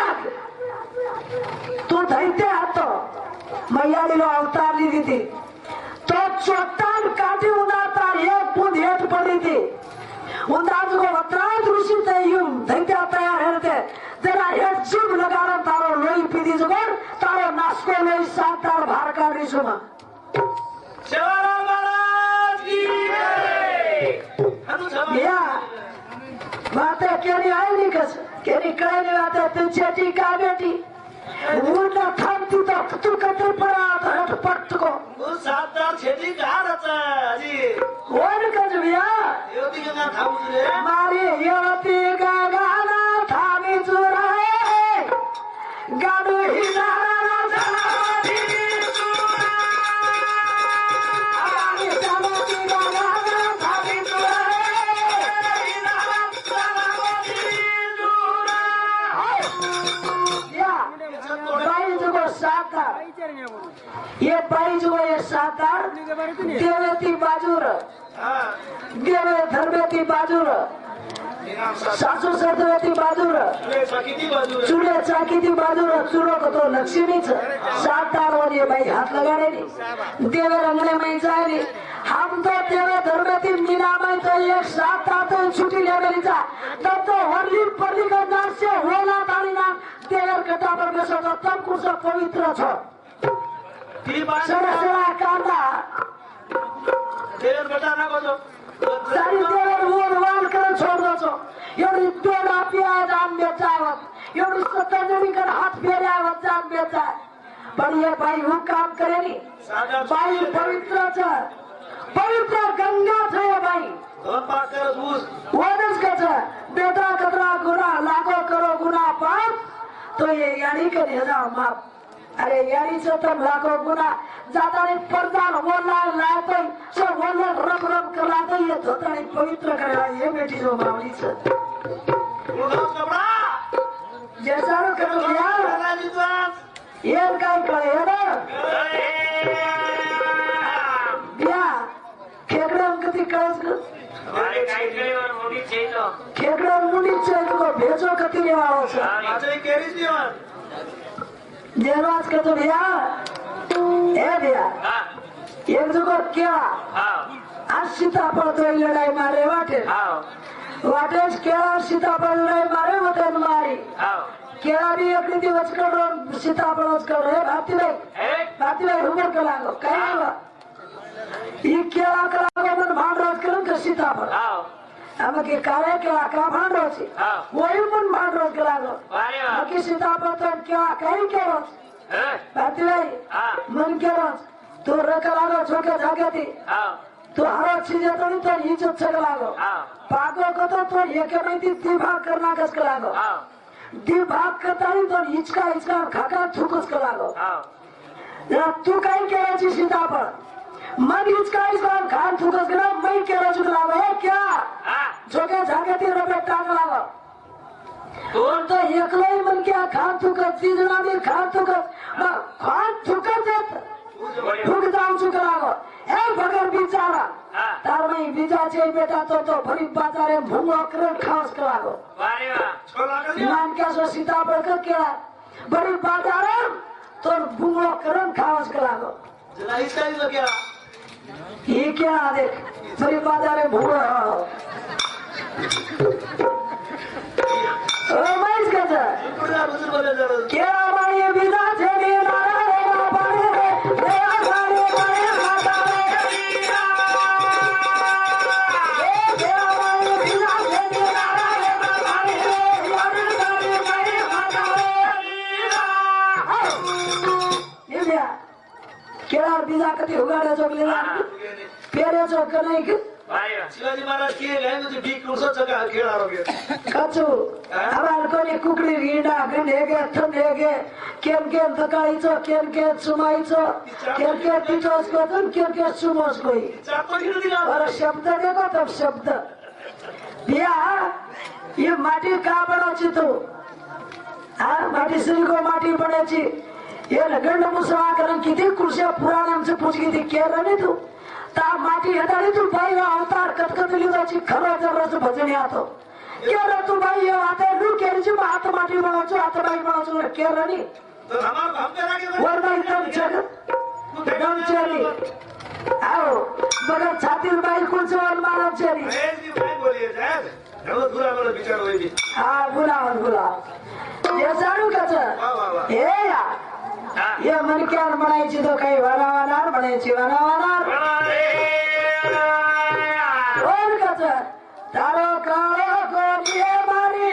तू धैते हातो मैयालीलो अवतार ली थी तो चोट्टान काटी उदारता एक बूंद हेठ पड़ी थी उदार को वत्रात ऋषि तय्युम धैते तैयार हेरते तेरा हेठ जिम लगाना तारो लोई पीदी जुगर तारो नास्को लोई 7-8 भार काटी सुना शिवराम महाराज की जय हनु सभा या बातें केनी आई नहीं कस केनी कहे नहीं बातें तू चेटी का बेटी उल्टा थामती तो तू कतर पड़ा तो हट पट को वो 7-8 छेटी कहाँ रहता है जी वन कज भैया युवती का नाम था मुझे मारी युवती का गाना थामी चुराए गाड़ू ही नारा थामी चुराए हमारी चमकी का गाना थामी चुराए नारा थामी चुराए या बाई जो को 7-8 ये बाई जो ये 7-8 देवती बाजूर हाँ देवे धर्मेती बाजूर इनाम साथ सासू सदवेती बाजूर चुले सकिती बाजू चूल्हे चाकीती बाजूर चूलो को तो लक्ष्मीच 7-8 वाली बाई हाथ लगाने देवे रंगने में जाएगी हम तो तेरे धर्मातील मीनाबाईचा एक साथ राहतो छुटी लेवलीचा तर तो हरली परली गंधास्य होला ताळीना देवर कटावर बसवतो तम कुछ पवित्र छ ती बात सरा कांदा देर बेटा ना बोलो सारी देवर वर वाल कर छोड़ दो एवढी दोन आपल्या जान बेचावत एवढी 70 जणीकडे हात फेऱ्यावत जान बेचाय पण ये बाई हूँ काम करेली बाई पवित्र गंगा थे बाई दोन पाक कर ऊस वरच कच बेटा कतरा गुना लाखो करो गुना पाप तो ये यानी कर हजार माप अरे यानीचं तर लाखो गुना जाताने परदान बोलला लायतोय सो बोलला रब रब करला येत होता आणि पवित्र करायला हे बेटी जो मावलीचं उगाच कपडा जे चालू करू या मला विश्वास हे काय कळे ना बिया खेकडं कधी कळस अरे काय केलं मोठी चेतो खेकडं मुलीचं तुला भेजो कधी नेवावं माझे केरीच दिवस देवास का तो भैया ए भैया हा एक जुगो केळा हा आज सीताफळ तो लढाई मारे वाटे हा वाटेच केळा सीताफळ लढाई मारे होते मारी हा केळा बी एक दिवस करून सीताफळच करून भातीबाई हुमर का लागो काय ही केळा का लागो मन भांडराज करून का सीताफळ हा आम्ही की काळे केळा का भांडराची हा वही पण भांडराज का लागो अरे वा बाकी सीताफळ तो केळा काही केळा हा भातीबाई हा मन केळा तो रका लागो छोट्या जाग्याती हा तो हरा छिजेतो नहीं तो इज्जत से लागो हा पागो को तो एक नहीं ती भाग करना कस का लागो हा दी भाग करता नहीं तो हिचका खाका थूकस का लागो हा तू काही केल्याची सीताफळ मग हिचका खान थूकस करा मैं केल्याची लागो हे क्या हा छोट्या जाग्याती रबे टांग लागो कोण तो एकलाही मन क्या खान थूकत ती जना भी खान थूकत खान थूकत जात थूक जाऊन चुका लागो हे भगर बिचारा हा तार में बीजाचे बेटा तो भरी बाजारे भूंगो कर खास करागो अरे वा छोला कर दिया नाम क्या सो सीताफळ का क्या बड़ी बाजारे तो भूंगो कर खास करागो जरा इसका ही तो क्या ये क्या देख बड़ी बाजारे भूंगो ओ मैं इसका जा पूरा बुजुर्ग बोले जरा क्या हमारी बीजाचे बेटा केळा बीजा कधी उगाड्याचो पेऱ्याचो का नाही अरे वा शिवाजी महाराज के गए मुझे बीक कुर्सो चका खेला रहोगे कचू आम्हाला कोणी कुकडी गिंडा गिंडेगे थंडेगे केम धकाळीचं केम सुमाईचं केम तिचोच कोतून केम सुमोच कोई चापा गिर दिला और शब्द देखो तब शब्द भैया ये माटी का बनाची तू हाँ माटी सरी को माटी बनाची ये लगंड मुसवा करून किती खुर्च्या पुराणांचं पुजगी ती केलं नाही तू ता माटी हेदाडी तू बाई अवतार कतकतली जायची खरं जरच भजणी आतो केलं तू बाई ये आता नू केलीची हात माटी बनावचो हात बाई बनावचो केलं नाही तो हमारा हम करा के वरदा एकदम चली आओ बघा छातीर बाई कोणचं वर मानव चली भाई बोलिए साहब बहुत बुरा बड़ा विचार हुई थी हा बोला ये सारू कच हे या ये मन क्या बनायची तो काही वानावानार बनायची वानावानार कोण कच तारो काळो कोणी मारी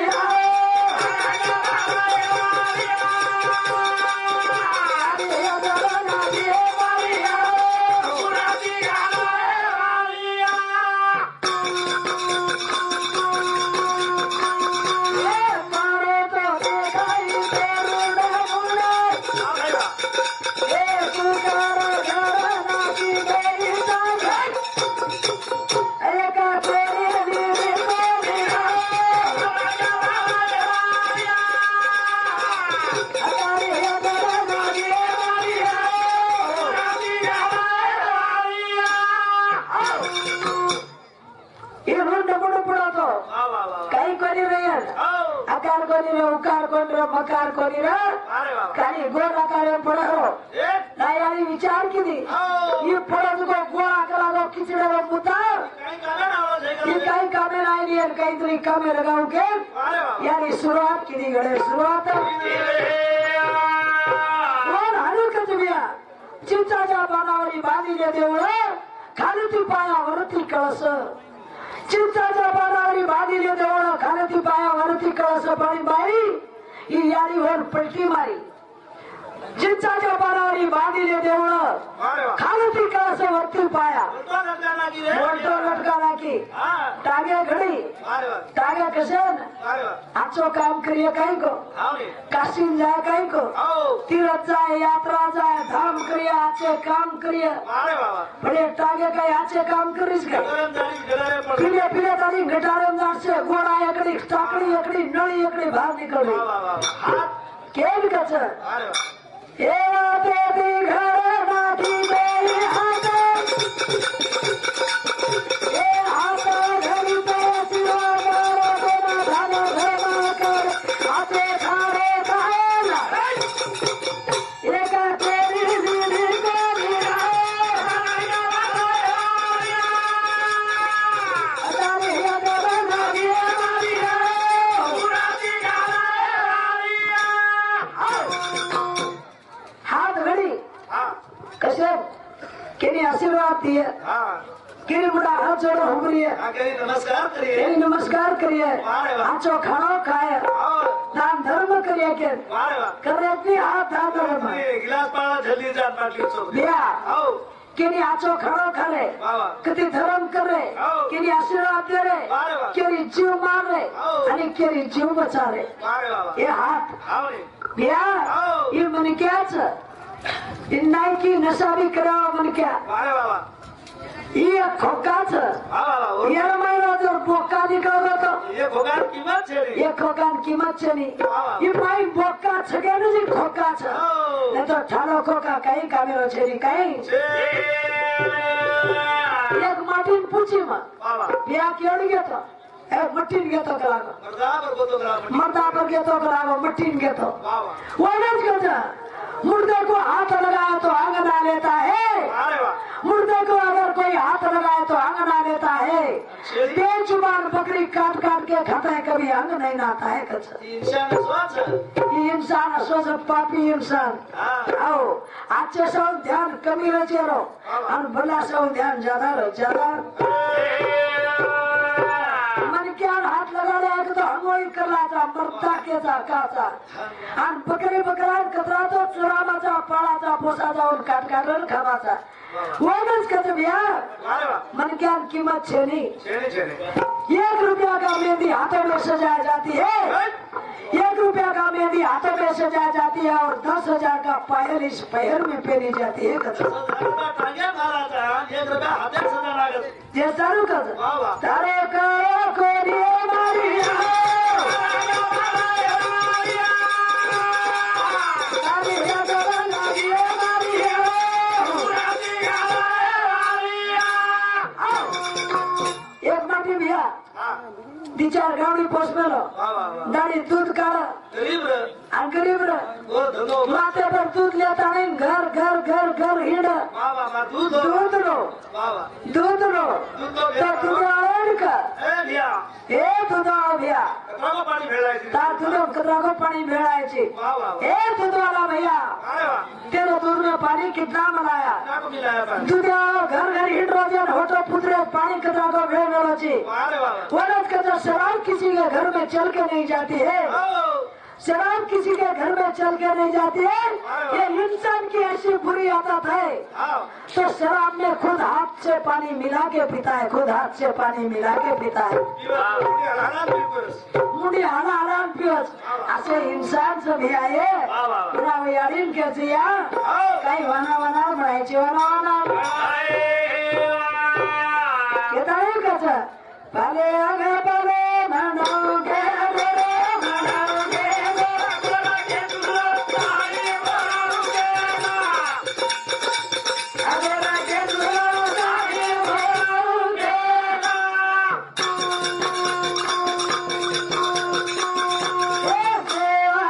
मकार कोणी रे काही गोळा कार्य पडो नाही आणि विचार किती ही पडत गोळा करा वो खिचड़े वो मुतार कहीं कामे ना हो जाएगा ये कहीं कामे ना नहीं है कहीं तो कामे लगाऊ के अरे वाह यानी शुरुआत की दी गड़े शुरुआत और हर कजबिया चिंचाचा बानावरी बांधी ले देवळ खाली ती पाया वरती कळस चिंचाचा बानावरी बांधी ले देवळ खाली ती पाया वरती कळस पाणी बाई ही यारी वर पलटी मारी चिंचाच्या बानावरी बांधी ले देवळ अरे वाह खाली ती कळस वरती पाया उलटा लटकाना की रे मोठो लटकाला की हां टागे घडी अरे वाह टागे कशन अरे वाह आजो काम करिए काही को आओ ने काशीन जाए काही को आओ तीरथ जाए यात्रा जाए धाम करिए आचे काम करिए अरे वाह बड़े टागे काही आचे काम करीस का गरम जानी गलारे पड़ पीले पीले तारी घटारम जासे घोड़ा एकड़ी टाकड़ी एकड़ी नळी एकड़ी बाहर निकली वाह वाह वाह हाथ केन कच अरे वाह ए देवी घर नाठी गई हाथ ए हाथ घरी पे सिवा मारो देना धानो धर्मा कर हाथे थारे कायला एका तेरी दीदी को गिराए अदारी अदर नागी मारी हाथ घडी हां कसे केनी आशीर्वाद दिए हां केनी बुढ़ा हाथ जोड़ो हुमरिए हां कहीं नमस्कार करिए केनी नमस्कार करिए अरे वाह आचो खानो खाए आओ दान धर्म करिए के अरे वाह करे अपनी हाथ हाथ धर्म ये गिलास पाला जल्दी जा पाटली चोक बिया आओ केनी आचो खानो खाले वाह वाह कधी धर्म करे आओ. केनी आशीर्वाद दे रे अरे वाह. केरी जीव मारे आओ. आणि केरी जीव बचारे अरे वाह वाह ये हाथ आओ ने बिया आओ. ये मन क्याच इन्नाई की नशा भी करावा मन क्या अरे वाह वाह ये खोकाच वाह वाह वाह यार महिना जर बोका निकळलो तो ये भोगान कीमत छे रे ये खोकान किंमत છે ની ये माई बोका छगे નથી खोका છે आओ ને તો ઠાલો खोका કઈ કામેરો છે ની કઈ छे એક માટીન પૂછી માં वाह वाह बिया केवडी घेतो एक मट्टीन घेतो कलागो बराबर बोतो बराबर मर्दा पर घेतो कलागो मट्टीन घेतो वाह वाह वनच घेतो मुर्दे को हाथ लगाया तो आंगन आ लेता है अरे वाह मुर्दे को अगर कोई हाथ लगाए तो आंगन आ लेता है बेजुबान बकरी काट काट के खाता है कभी अंग नहीं नाता है कच्छ इंसान स्वच्छ ये इंसान अस्वस्थ पापी इंसान हां आओ आजचे सौ ध्यान कमी रचे रो और भला सौ ध्यान ज्यादा रो ज्यादा मन क्या हाथ लगा ले तो हंगोई करलाचा मरता केचा काचा आणि बकरी बकरा कचरा तो चुरामाचा पाळाचा पोसाचा और काट काढून खावाचा वनच कच बिया अरे वाह मन क्या कीमत छे नहीं छेने छेने 1 रुपया का मेहंदी हाथों में सजाया जाती है 1 रुपया का मेहंदी हाथों में सजाया जाती है और 10,000 का पायल इस पैर में पहनी जाती है कच टांगे मारा था 1 रुपया हाथे सजा लागत जे चालू कच वाह वाह तारे करो कोरी मारिया तारे यादव लागिए मारिया एक माटी भैया हां 2-4 गावडी पोसमेलो वाह वाह वाह दाढ़ी दूध काढा गरीब रे आणि गरीब रे वो धंधो माथे पर दूध लेता नहीं घर घर घर घर हिंड वाह वाह वाह दूध हो दूध लो वाह वाह दूध लो दूध लो तो दूध आण का ए भैया ए दूध आओ भैया कतराको पानी भेळाय ती तार दूध कतराको पानी भेड़ायची वाह वाह वाह ए दूध वाला भैया अरे वाह तेरे दूध में पानी कितना मिलाया ना को मिलाया पानी दूध आओ घर घर हिंड रोजन होटो पुत्रे पानी कतरा को भेड़ भेड़ोची अरे वाह वाह वरद कतरा शराब किसी के घर में चल के नहीं जाती है ओ शराब किसी के घर में चल के नहीं जाती है ये इंसान की ऐसी बुरी आदत है आओ तो शराब में खुद हाथ से पानी मिला के पीता है खुद हाथ से पानी मिला के पीता है ये हराना बिल्कुल मुंडी हाना आराम पियोस असे इंसान से भी आए वाह वाह पुरा यारीन के जिया आओ काही वाना वाना म्हणायची वाना वाना येता नाही कच पाले आगे पाले म्हणू घे रे म्हणू घे आगे रागे तुला जागे म्हणू घे सेवा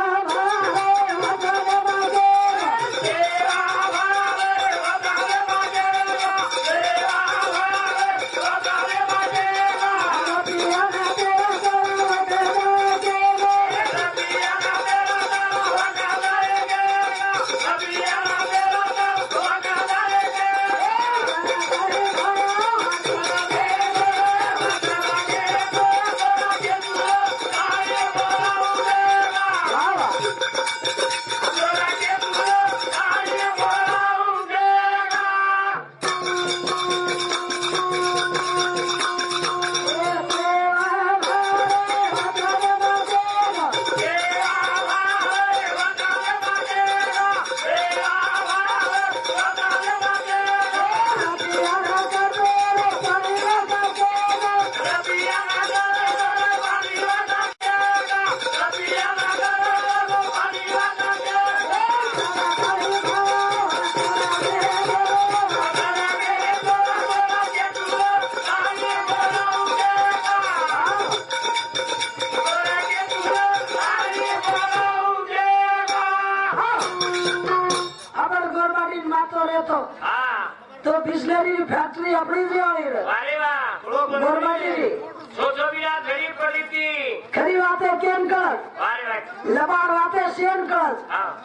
तो बिस्लेरी फैक्ट्री अपनी जी आई रे अरे वाह गोरमाटी जी सोचो बिना घड़ी पड़ी थी खरी बात है केन कलर अरे वाह लबाड़ बात है सेन कलर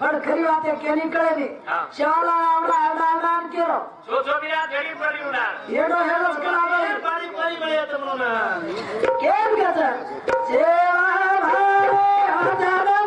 पर खरी बात है केनी कळे नी चावला आवड़ा आवड़ा केरो सोचो बिना घड़ी पड़ी उना येडो हेलस कलावे पाणी पाणी मिळेल तुम्हाला केन कसे सेवा भावे हजार माते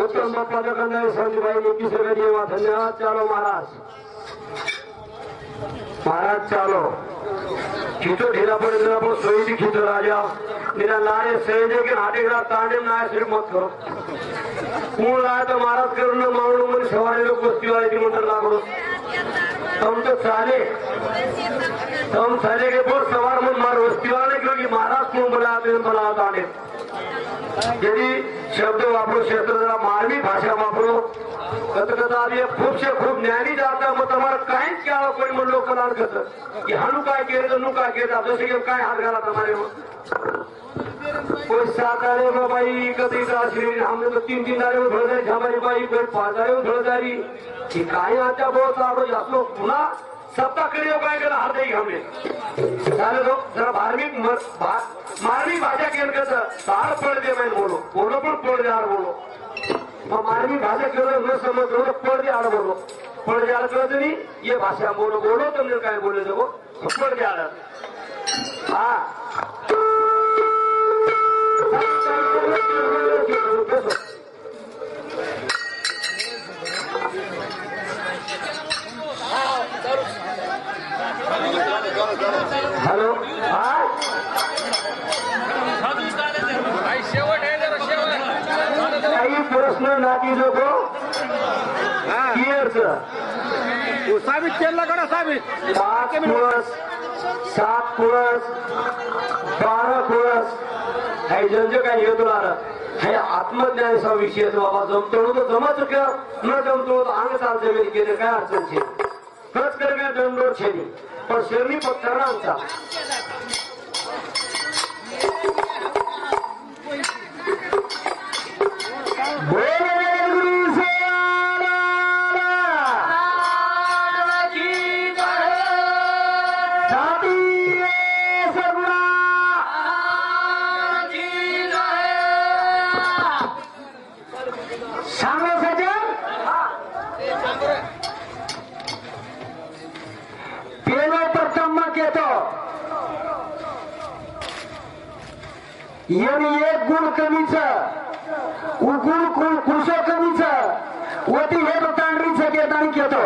उत्तम बाप्पाचा कंदा संजयभाई मुक्ती सगळे देवा धन्यवाद चालो महाराज महाराज चालो खींचो ढीला पड़े जरा बहुत सोई थी खींचो राजा मेरा लारे सहजे के नाटे का तांडे ना सिर्फ मत करो कौन लाया तो महाराज करो ना मावड़ो मन सवारी लोग बस्ती वाले की मंडल लागो तुम तो साले के बोर सवार मन मारो बस्ती वाले क्योंकि महाराज क्यों बुलाया तांडे यदि शब्द वापरो क्षेत्र जरा मारवी भाषा वापरो कथा खूपशे खूप ज्ञानी जाता मग तुम्हाला काहीच घ्यावं कोणी म्हणलो कलान कसं की हानू काय केलं नु काय केलं जसं की काय हात घाला तुम्हारे कोई 7 आने में भाई कभी श्री हमने तो 3 आने में भर जारी हमारी भाई कोई 5 आने में भर जारी कि काय आता बहुत सारो जातो पुन्हा सत्ता करियो काय केलं हार देई हमें चाले तो जरा धार्मिक मारवी भाषा केलं कसं तार पड दे मैं बोलो पण पड दे यार बोलो मारवी भाषा केलं न समजलो पड दे यार बोलो पड दे यार कळत नाही ये भाषा बोलो तुमने काय बोले जगो पड दे यार हा हेलो हाँ काही प्रश्न नाकी जो को साबित केला का साबित 5 कुळस 7 कुळस 12 कुळस हे जंज काय येतो हे आत्मज्ञानाचा विषय बाबा जमतो तो जमत का न जमतो अंग चालते मी गेले काय अडचण छे खर्च करणे दंडोर छे पण शरणी पत्थरा आमचा यानी एक गुण कमीच गुण कुशो कमीच वती हे तो तांडरीच घेत आणि घेतो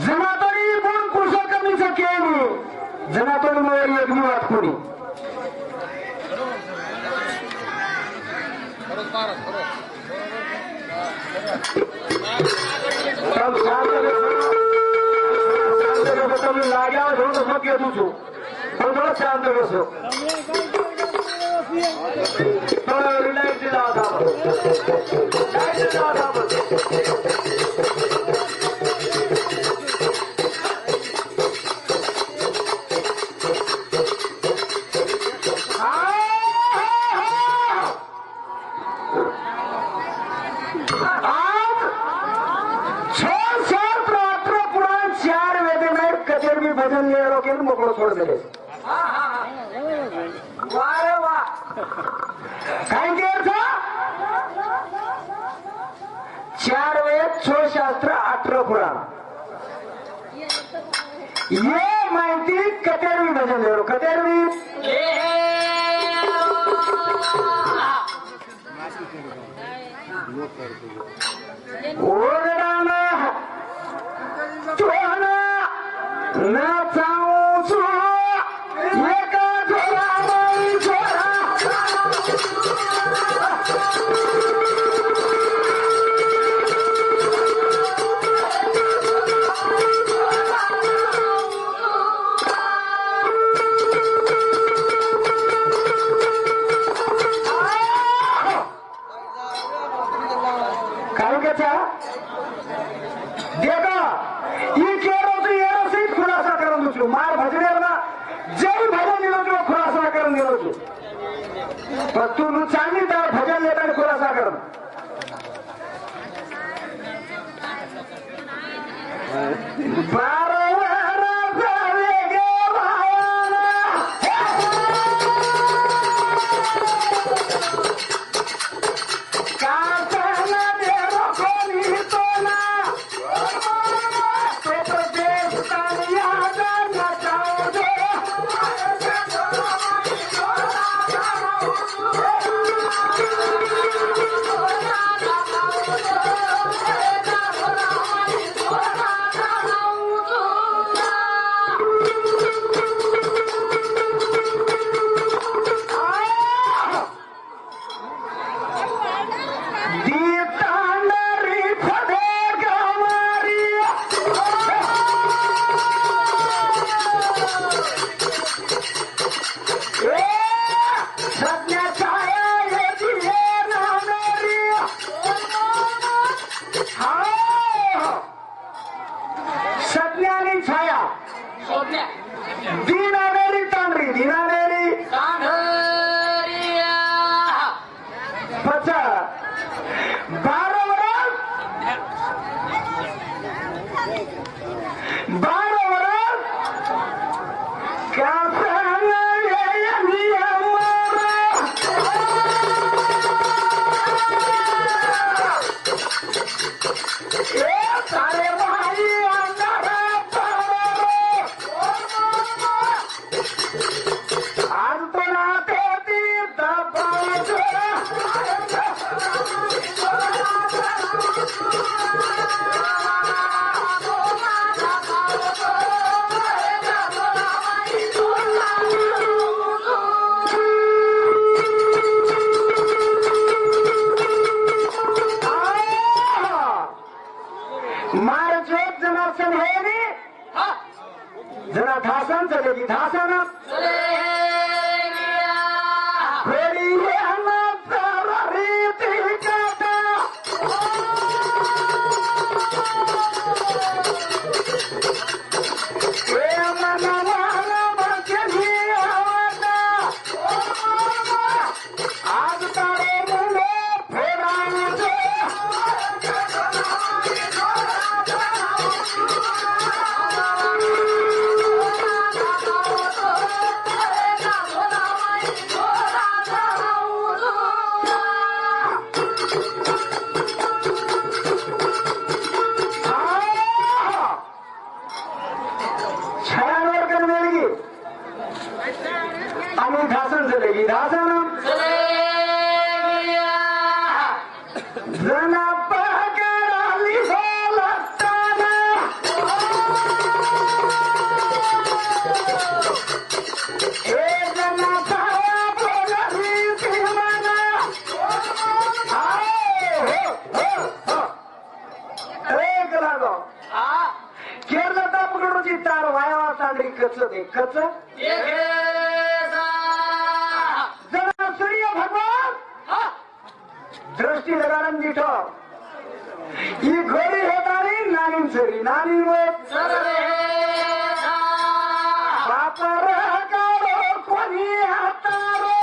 जनातोडी गुण कुशो कमीच केली जनातोडी मुळे एक निवात कोणी लाग्या धरून मग घेतो तू पण थोडं शांत बसो रिलॅक्स दिला होता आज 6 साल रात्र पुराण 4 वेदे नाही कचेर मी भजन लिहिलो की मोकळं सोड दिले काय अर्थ 4 वेद 6 शास्त्र 18 पुराण ये माहिती कतेरवी भजन देव कतेरवी ओरडाना तोना नाचाउँछु एका झोलामै झोला देखो ये केरो तो ये सहित खुलासा करन दुसरो मार भजनेरमा जय भजन दिलो तो खुलासा करन दिलो तो पण तू नु चांगली तर भजन लेताना खुलासा करन दृष्टि लगाडन दिठो यी घोरी हेतारी नानी छोरी नानी मो पापर गाडो कोनी हातारो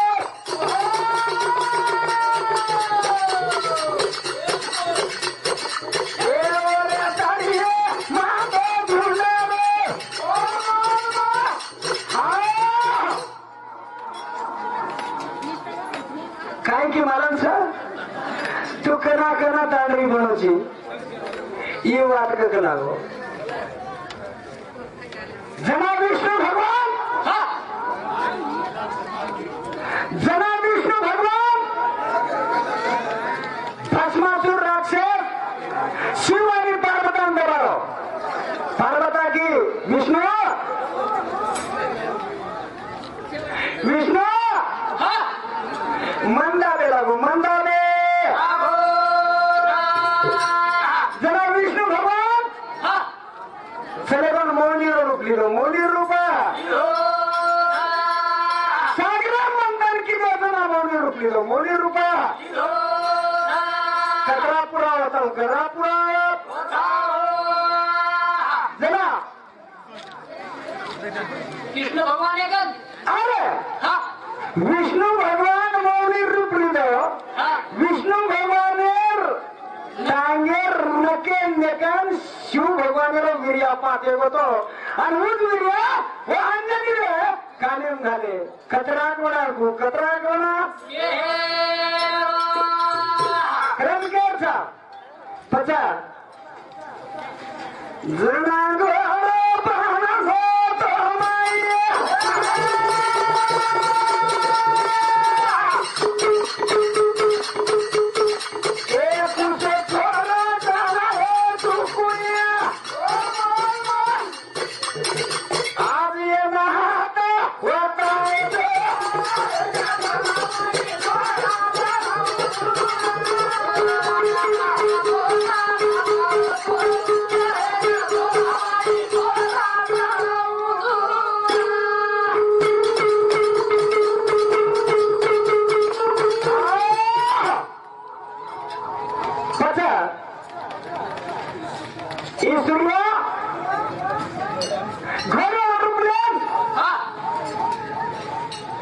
काय की मालूम छ तू कना कना तांडरी बनो छी ये बात का कना हो की विष्णू विष्णू मंदावे लागू मंदावे जरा विष्णू भगवान चले पण मोंडीर रूप लिहिलं मोंडीर रूपा सागरा मंदार किती होतं ना मोंडीर रूप लिहिलं मोंडीर रूपा कचरापुरा होता कचरापुरा जरा कृष्ण भगवान आहे का अरे हा विष्णू भगवान मौनी रूप लिहिलं विष्णू भगवानेर डांगेर नके नेकन शिव भगवानेर वीर्या पाते होतो आणि उच वीर्या हे अंजनी रे कानेम झाले कचराक म्हणा कचराक म्हणा रंगेरचा पचा जनांग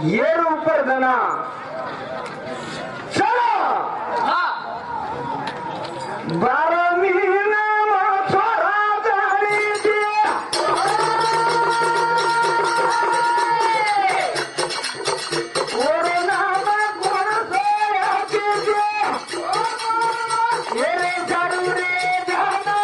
ये ऊपर देना चलो 12 महीना छोरा जानी कोरोना में कौन सोया ये रे जरूरी जाना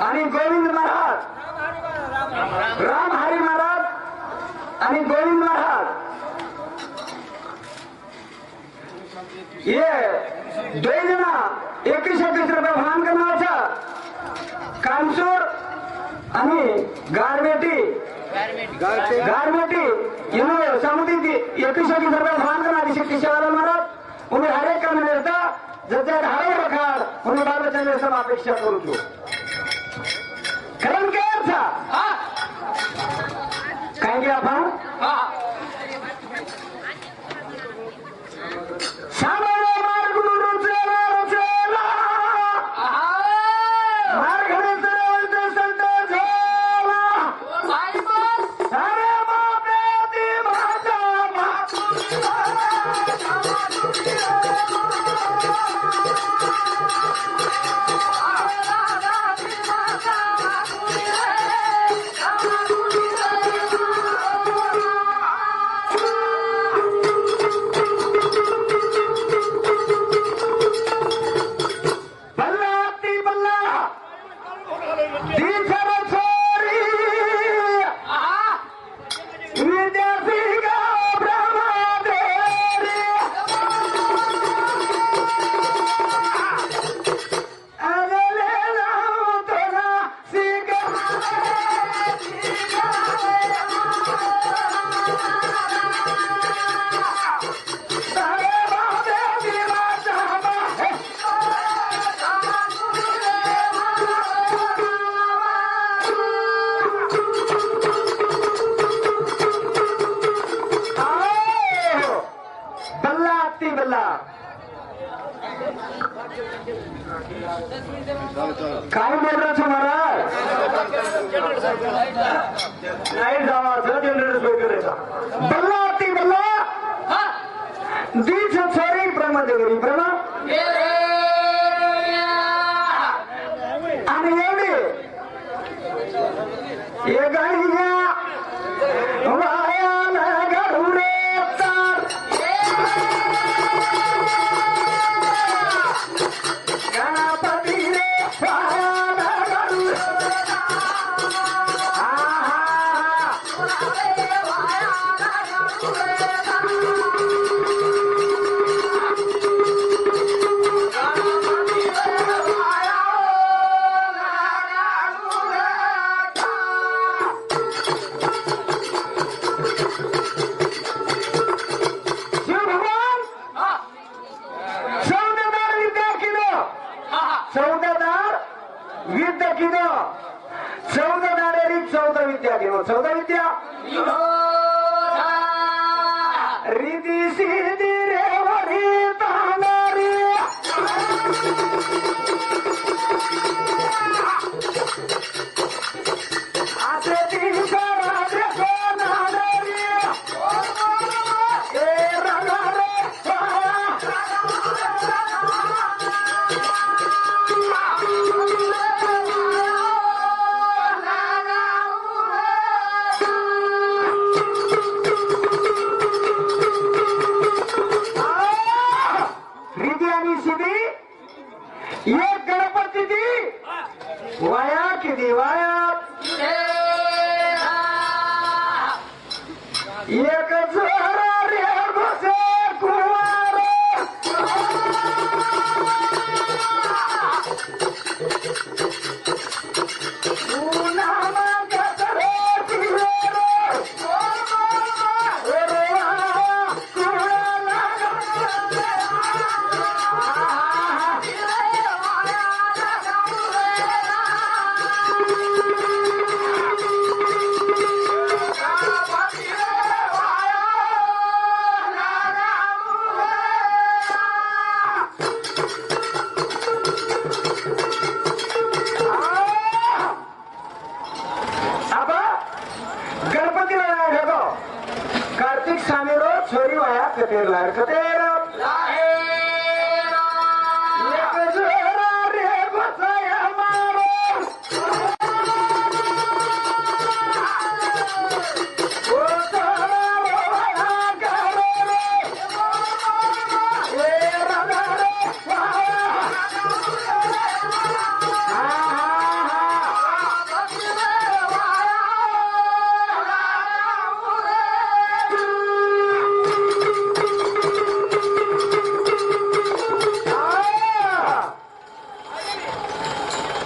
आणि गोविंद महाराज राम हरी महाराज आणि गोविंद महाराज ये दोन जण 21-21 रुपये भान करण्याचा कामसूर आणि गारमेटी इन्होंने समुद्री 21-21 रुपये भान करना शक्ति शिवाला महाराज उन्हें हर एक काम मिळता जर हरे रखाड उन्हें बाल बच्चे सब अपेक्षा करू तू कारण काय अर्थ काय घ्या आपण बल्ला काय बोल रहा महाराज नाही जावाचं जनरेटर सोय करायचा बल्ला ती बल्ला दीच सॉरी प्रमा देवरी प्रमा आणि एवढी हे गाडी घ्या वायाला गरुडे तर गणपती रे वायाला गरुडे चौदा विद्या रिधी सिद्धी रेवरी तानारी असे तीन राजे सोनारी ए रंगारे एक गणपती दी वाया किती वाया एक जोरा रे बसे कुमार कार्तिक सामेरो छोरी वाया कतेर लार कतेर एक जोरा रे बसाया मारो ओ तारा वाया गारो ए राधा रे वाया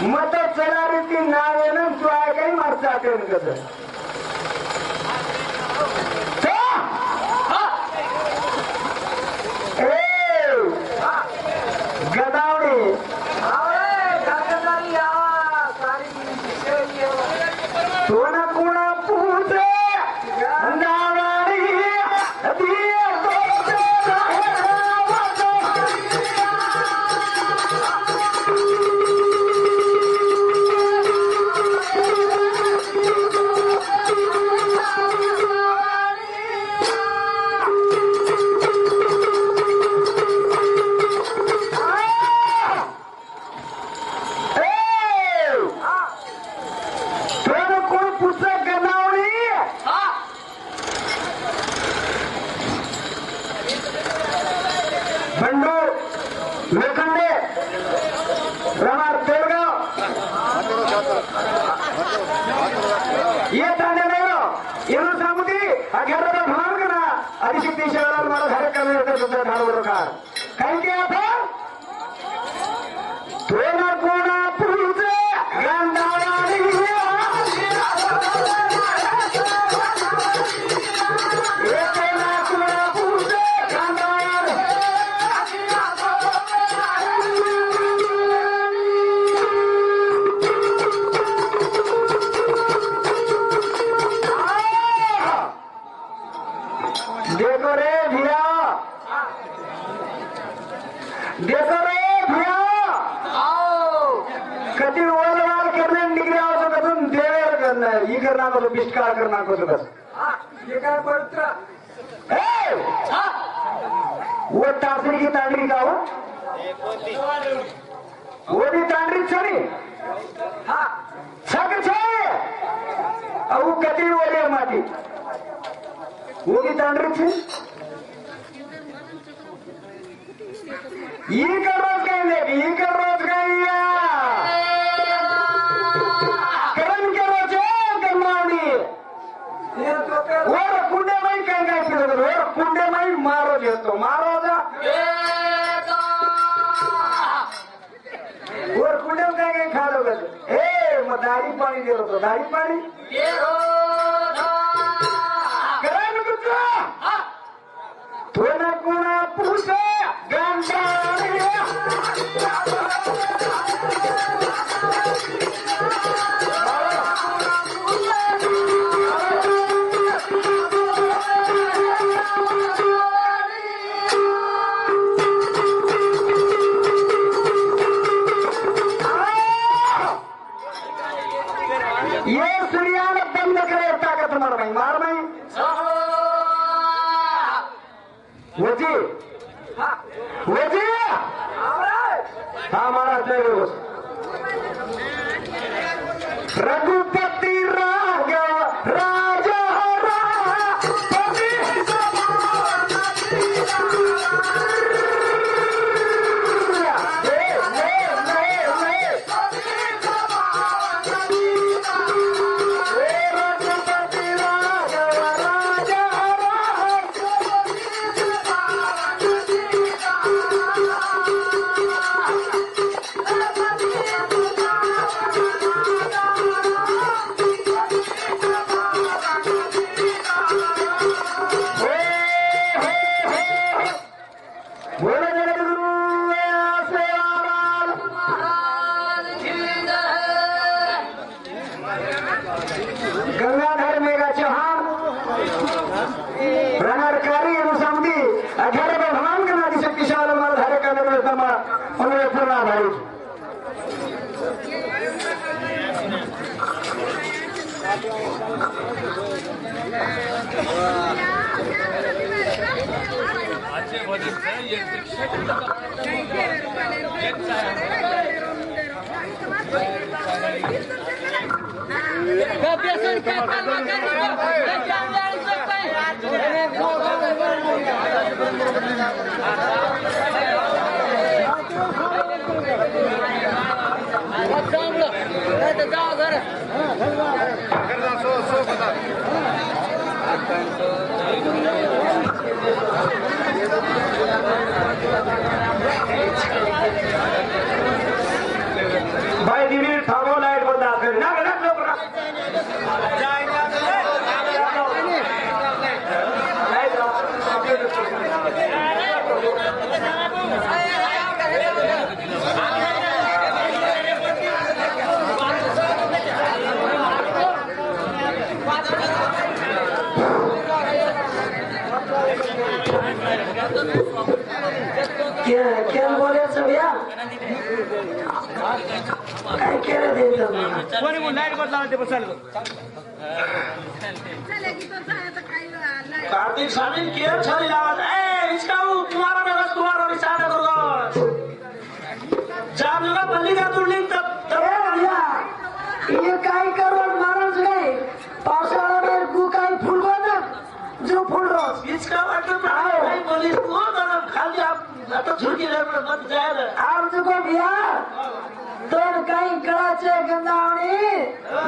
मत चला रीती नावेनं तू आहे काही मारता आठवण कसं गदावडी कोणा कोणा पूजे लोखंडे रमार तेलगाव ये तांडे नहीं ಏನು ಸಾಮುದಿ ಅಗರದ ಭಾಗನ ಅಧಿಶಕ್ತಿ ಶರಣರ ಮಾಡೋ ಕಾರ್ಯಕ್ರಮ ಇರುತ್ತೆ ಸುತ್ತ ಧಾರವಾಡಕಾರ ಕೈಗೆ ಆತ ತೋನ ಕೋಣ ಪೂಜೆ ಗಂಡಾವಾಡಿ देखो रे भैया देखो रे भैया कधी ओलवाल करणे निघले आहोत कधून देवर करणं ही करणार होतो बिष्काळ करणार होतो बस हे काय पवित्र वो टासरी की तांडरी का हो वो भी तांडरी छड़ी छक छे अब कधी ओले माटी वो भी तांडरी छे ये कर रोज काही ये कर रोज काही करण के रोज गमावणी वर कुंडे माई काय केलं वर कुंडे माई मारो देतो मारो जा वर कुंडे काय खालो गं ए मग दाढी पाणी देत होतो दाढी पाणी करण कुठला थोडा कोणा पुरुष ये सूर्याला बंद करे ताकत मार माई वजी वजी हाँ महाराज जय गुरु रघुपति राघव राजा रापति गंगाधर मेघा चौहान रणरकारी अनुसंधी 18 भगवान का नादी शक्तिशाल हमारा धारे का निर्णय उन्हें पूरा भाई भाई दिवी थांबव लाईट बंद असेल ना क्या बोले भैया काय केलं कोणी कोण लाईट बदलावं ते बसायला कार्तिक स्वामी केर छाली लावत ए इसका तुम्हारा मेरा तुम्हारा निशाना करो जाम जगह बल्ली का तुडली तब भैया ये काय करो महाराज गए पावसाळ्यामध्ये गु काय फुलवा ना जो फुल रोज इसका वाटर में बोली तू ना खाली आप आता झुकी रहे मत जाए आप जो भैया तो काही कळाचे गंधावणी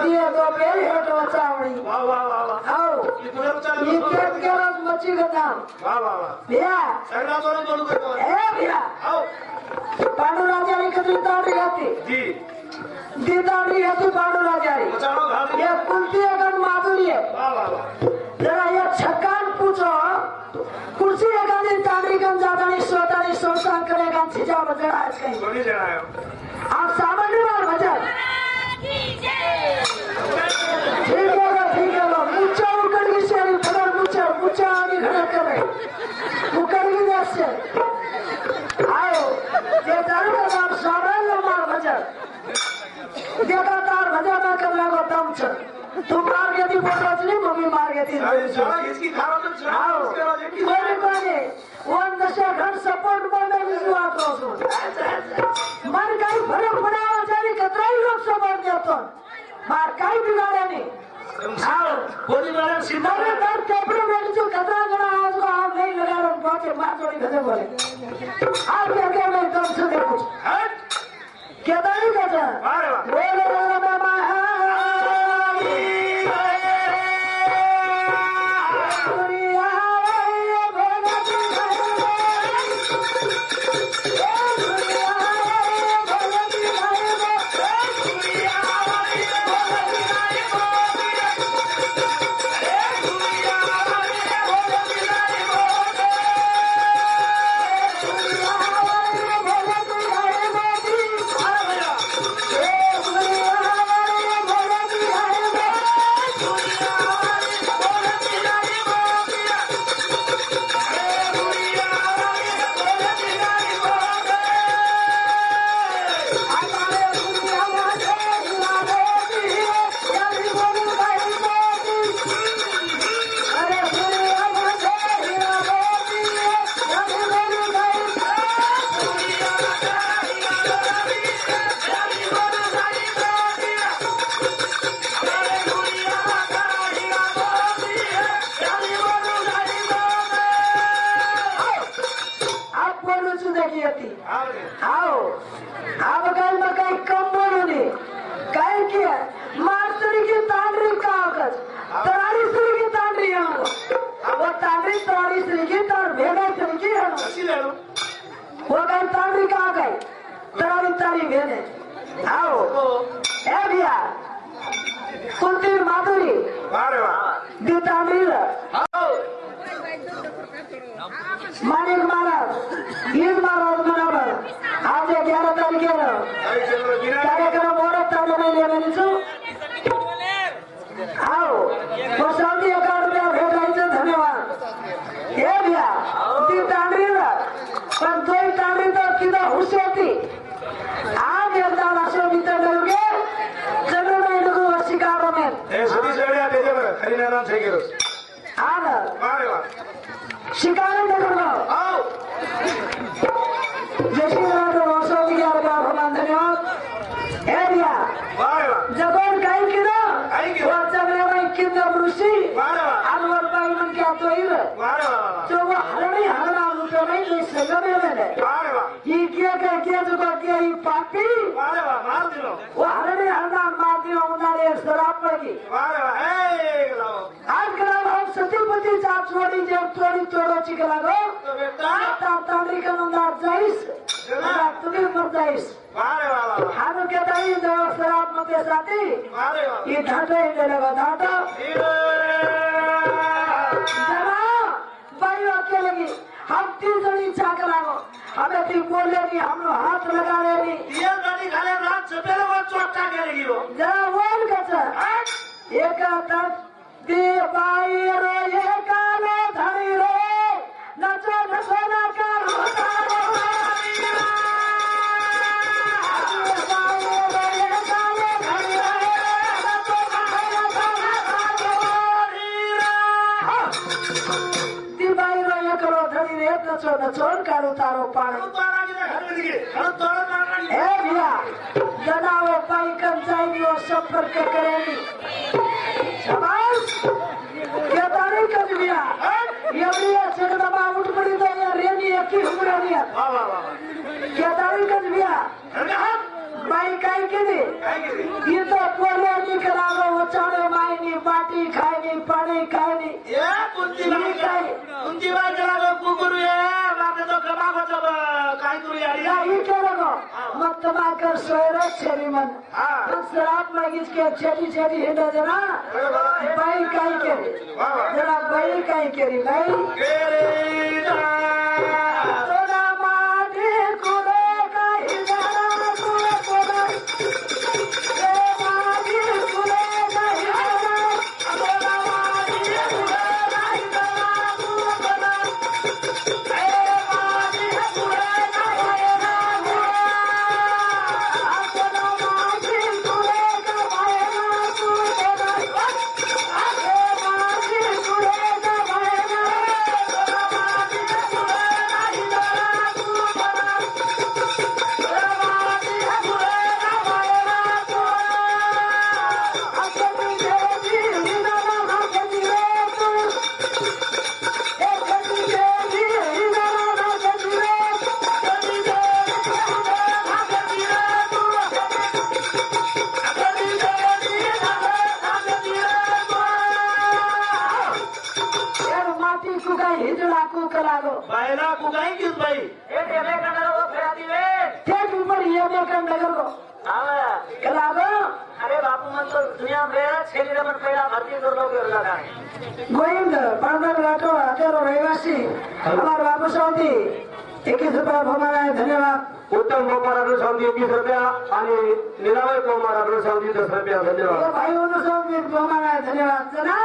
दिए तो पेल हेट वाचावणी वाह वाह वाह वाह आओ इकडे उचल इतक्यात गरज मच्छी गंधाव वाह वाह वाह भैया सगळा जोरात बोलू करतो ए भैया आओ पांडुराजाने कधी तावडी घातली जी ती तावडी घातली पांडुराजाने चलो घाल ये कुलती अगन माधुरी है वाह वाह वाह जरा ये छक्कान पूछो कुर्सी एखादी तांडरी गन जातानी सोतानी करेगा छिजा बजड़ा आज कहीं कोणी जणायो आप सामान्य बार भजन ठीक है लो मुच्चा उकड़ की शेरी फगर मुच्चा आगे खड़ा कर रहे उकड़ की से आओ ती शाळा इसकी खावा तो आओ कोणी कोणी वन दशा घट सपोर्ट बोलण्याची सुरुवात होतो मन काही फरक पडावा तरी कतराही लोक सपोर्ट देतो मार काही बिघाड्याने आओ कोणी मला सिद्ध मारे तर कपड़े में जो कतरा जरा आवाज को आप नहीं लगा रहे पहुंचे मार जोड़ी खत्म बोले आप क्या मैं कम से देखो क्या दानी कहता अरे वाह बोले बाबा आओ अब कल में कहीं कम बोलो नहीं कहीं किया मास्टरी की तांडरी का आवाज तरारी श्री की तांडरी है वो तांडरी तरारी श्री की तार भेड़ा श्री की है वो कहीं तांडरी का आ गई तरारी तारी भेड़े आओ ए भैया कुंती माधुरी अरे वाह दी तांडरी आओ मानिक महाराज गीत महाराज बराबर आज 11 तारखेला कार्यक्रम मोडत चाललेले म्हणजे आओ प्रशांती अकाउंटला भेटायचं धन्यवाद हे घ्या ती तांडरीला पण तोही तांडरी तर तिथं हुश होती आज एकदा असं मित्र नव्हे जरूर नाही नको शिकारो में हे सतीश रेड्या त्याच्यावर हरिनारायण शेगेरस हा ना अरे वाह शिकारो नको आओ जशी धन्यवाद हे भैया अरे वाह जगोन काही केलं काही केलं. वरच्या वेळेला किंवा ऋषी अरे वाह आजवर बाई म्हणजे आता येईल अरे वाह तो वो हरणी हरणा लुटो नाही ले सगळं मिळालं अरे वाह ही किया जो किया ही पापी अरे वाह मार दिलो वो हरणी हरणा माती उन्हाळे शराब पडली अरे वाह हे लाओ आज करा हम सतीपती चाप छोड़ी जे थोड़ी तोड़ो चिकला गो तो बेटा तांडरी का नंदा जाईस तुम्ही मर जाईस अरे वाह वाह हानु के ताई जो शराब मध्ये जाती अरे वाह ये ढाटा इंडेला ढाटा जरा बाई वाक्य लगी हम 3 जणी चाक लागो हमें ती बोले नहीं हम लोग हाथ लगा रहे नहीं ये गाड़ी खाले रात सपेरे वो चोटा के गिरो जरा बोल कस एक तक दे बाई रो ये कालो धनी रो नचो नचो ना कर होता रो नचो नचो काढू तारो पाणी हे भैया जनावो पाई कम जाएगी और संपर्क करेगी शाबाश क्या तारीख कर दिया ये भैया जगदम्बा उठ पड़ी तो ये रेनी की उम्र दिया वाह वाह वाह क्या तारीख कर दिया बाई काई के दी ये तो बोले नहीं करावो वो चाड़े मायनी बाटी खाएगी पानी खाएगी ये कुंती बाई जरा कुकुरू ये बात तो कमा को जब काय करू यार या ये क्या लगो मत माकर सोयरे छेरी मन शराब मागिस के छेरी छेरी हिंदा जना बाई काई के जरा बाई काई के बाई सोना माटी कुड़े का हिंदा कुड़े कुड़े ए माटी कुड़े का हिंदा सोना माटी कुड़े का हिंदा कुड़े कुड़े ए माटी कुड़े का हिंदा सोना माटी कुड़े का हिंदा कुड़े कुड़े ए माटी कुकाई हिजड़ा कुक लागो बायला कुकाई किस भाई तेज ऊपर ये में कम नगर को कलागो अरे बापू मन तो दुनिया में छेली रमन पहला भर्ती कर लोगे लगा गोविंद पांडव राठोड हजारो रहिवासी हमारे बापू सौदी 21 रुपया भोमाना है धन्यवाद उत्तम गोपाराकडे सौदी 21 रुपया आणि निरामय गोपाराकडे सौदी 10 रुपया धन्यवाद ये भाई उन्होंने सौदी भोमाना है धन्यवाद जना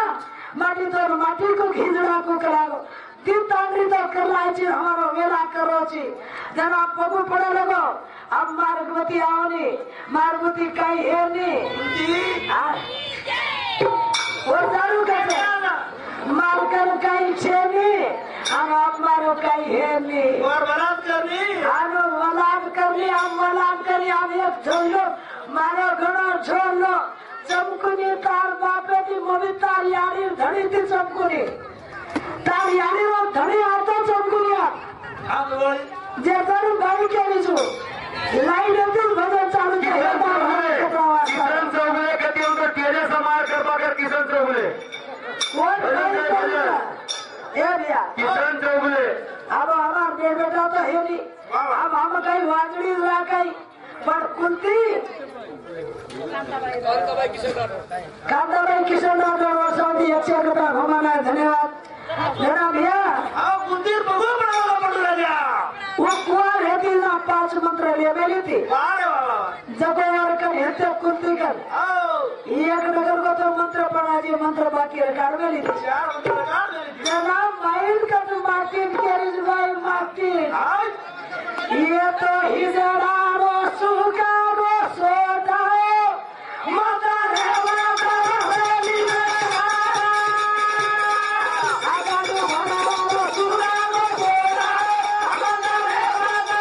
माटी तो माटी को खिजड़ा को कलागो तीन तांड्री तो कर लाची हमारो वेला करो छी जना पगु पड़े लगो अब मार्गवती आवनी मार्गवती कई है नी और दारू कैसे मारकर कई छेनी हम अब मारो कई है नी और बरात करनी हम वलाद करनी हम वलाद करनी हम एक छोड़ लो मारो घणो छोड़ लो चमकुनी तार बापे की मोदी तार यारी धड़ी थी चमकुनी तार यारी वो धड़ी आता चमकुनी हम बोल जे तारू गाड़ी के नीचो लाइट एकदम भजन चालू किशन चौगुले कधी उनको टेरे समार कर पाकर किशन चौगुले किशन चौगुले अब हमार बेटा तो है नहीं अब हम कहीं वाजड़ी ला कहीं पर कुंती कांताबाई किशन राठोड सौदी 100 रुपया घुमाना है धन्यवाद मेरा भैया हाँ कुंतीर बघू बनावला पडू राजा वो कुआर हेती ना 5 मंत्र ले मेली थी वारे वाला जगोवर कर हेते कुंती कर आओ एक नगर को तो मंत्र पढ़ा जी मंत्र बाकी रिकॉर्ड में ली थी चार मतलब लगा दे जना माइंड का तो मार्टिन कैरिज बाई मार्टिन हाय ये तो हिजड़ा रो सुगा रो सोदाओ मदा रे मदा रे आगा रो भरा रो सुगा रो सोदाओ मदा रे मदा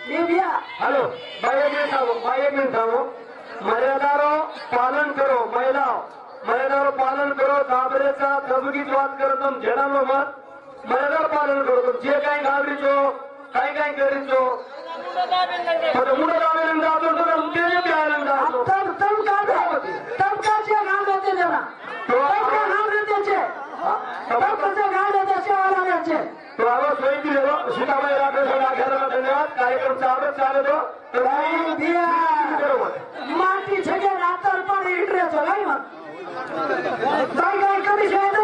रे भैया हेलो भाई एक मिनट थांबो मर्यादारो पालन करो महिलाओं मर्यादारो पालन करो दाबरेचा दबगीत वाद करो तुम जनालो मत मर्यादार पालन करो तुम जे काही घालरीचो काही करीचो पण मुलं दाबेलन जातो तर तेजे प्यायलन जातो तब का जे गाल देते जरा तब का गाल देते छे तब का जे गाल देते छे वाला रे छे तो आवा सोई दिले सीताबाई राठोड आख्याला धन्यवाद कार्यक्रम चालू दो भाई दिया माटी छगे रातर पण इटरे छो नाही मग भाई काय कधी शेत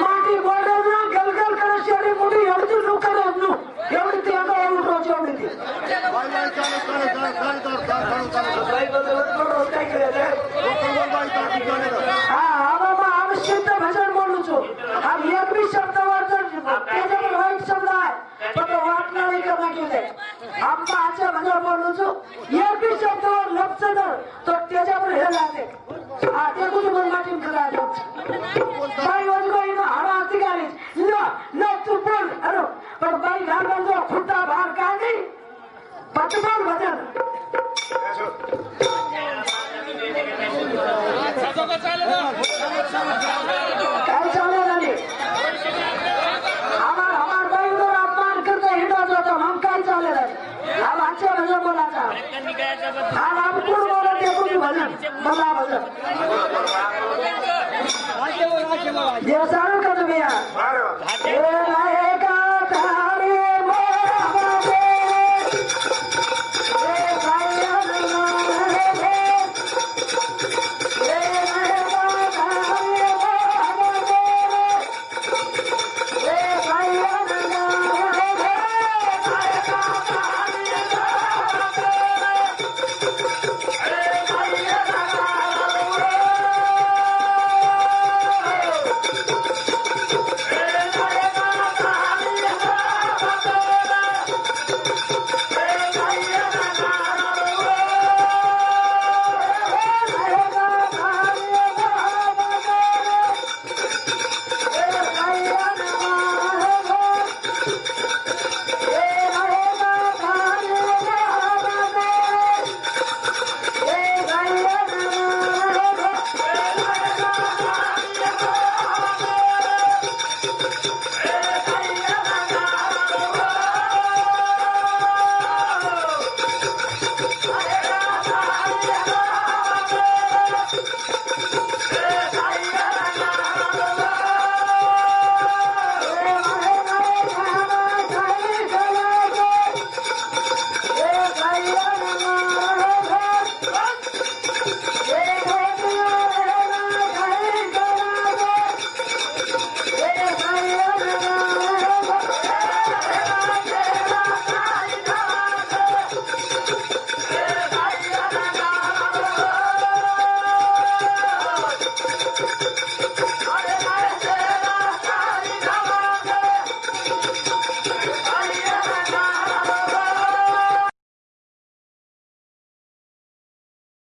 माटी बोर्डर ना गलगल करे शेरी मुडी एवढी लोक करे नु एवढी ते आता एवढी रोज एवढी ती હા આવામાં આવશ્યક ભજન બોલું છું આમ એક બી શબ્દ त्याच्यावर वाईट शब्द आहे पण तो वाट नाही का नाकी दे आम्हा आजच्या भजन बोललो છું एक बी शब्दवर लपच न तो त्याच्यावर हे लागे हा ते कुठे पण माटीन करायचं बाई वजगोई ना हवा अधिकारी न तू बोल अरे पण बाई घालवायचो खुट्टा बाहेर काढली पटबोल भजन काय चालेल आणि हमार भाई उधर अपमान करते हिंडो जो तो हम काय चालेल अब अच्छे भजन बोलाचा हम आप कुण बोलत ते कुणी भजन बोला भजन जे सारू का तुम्ही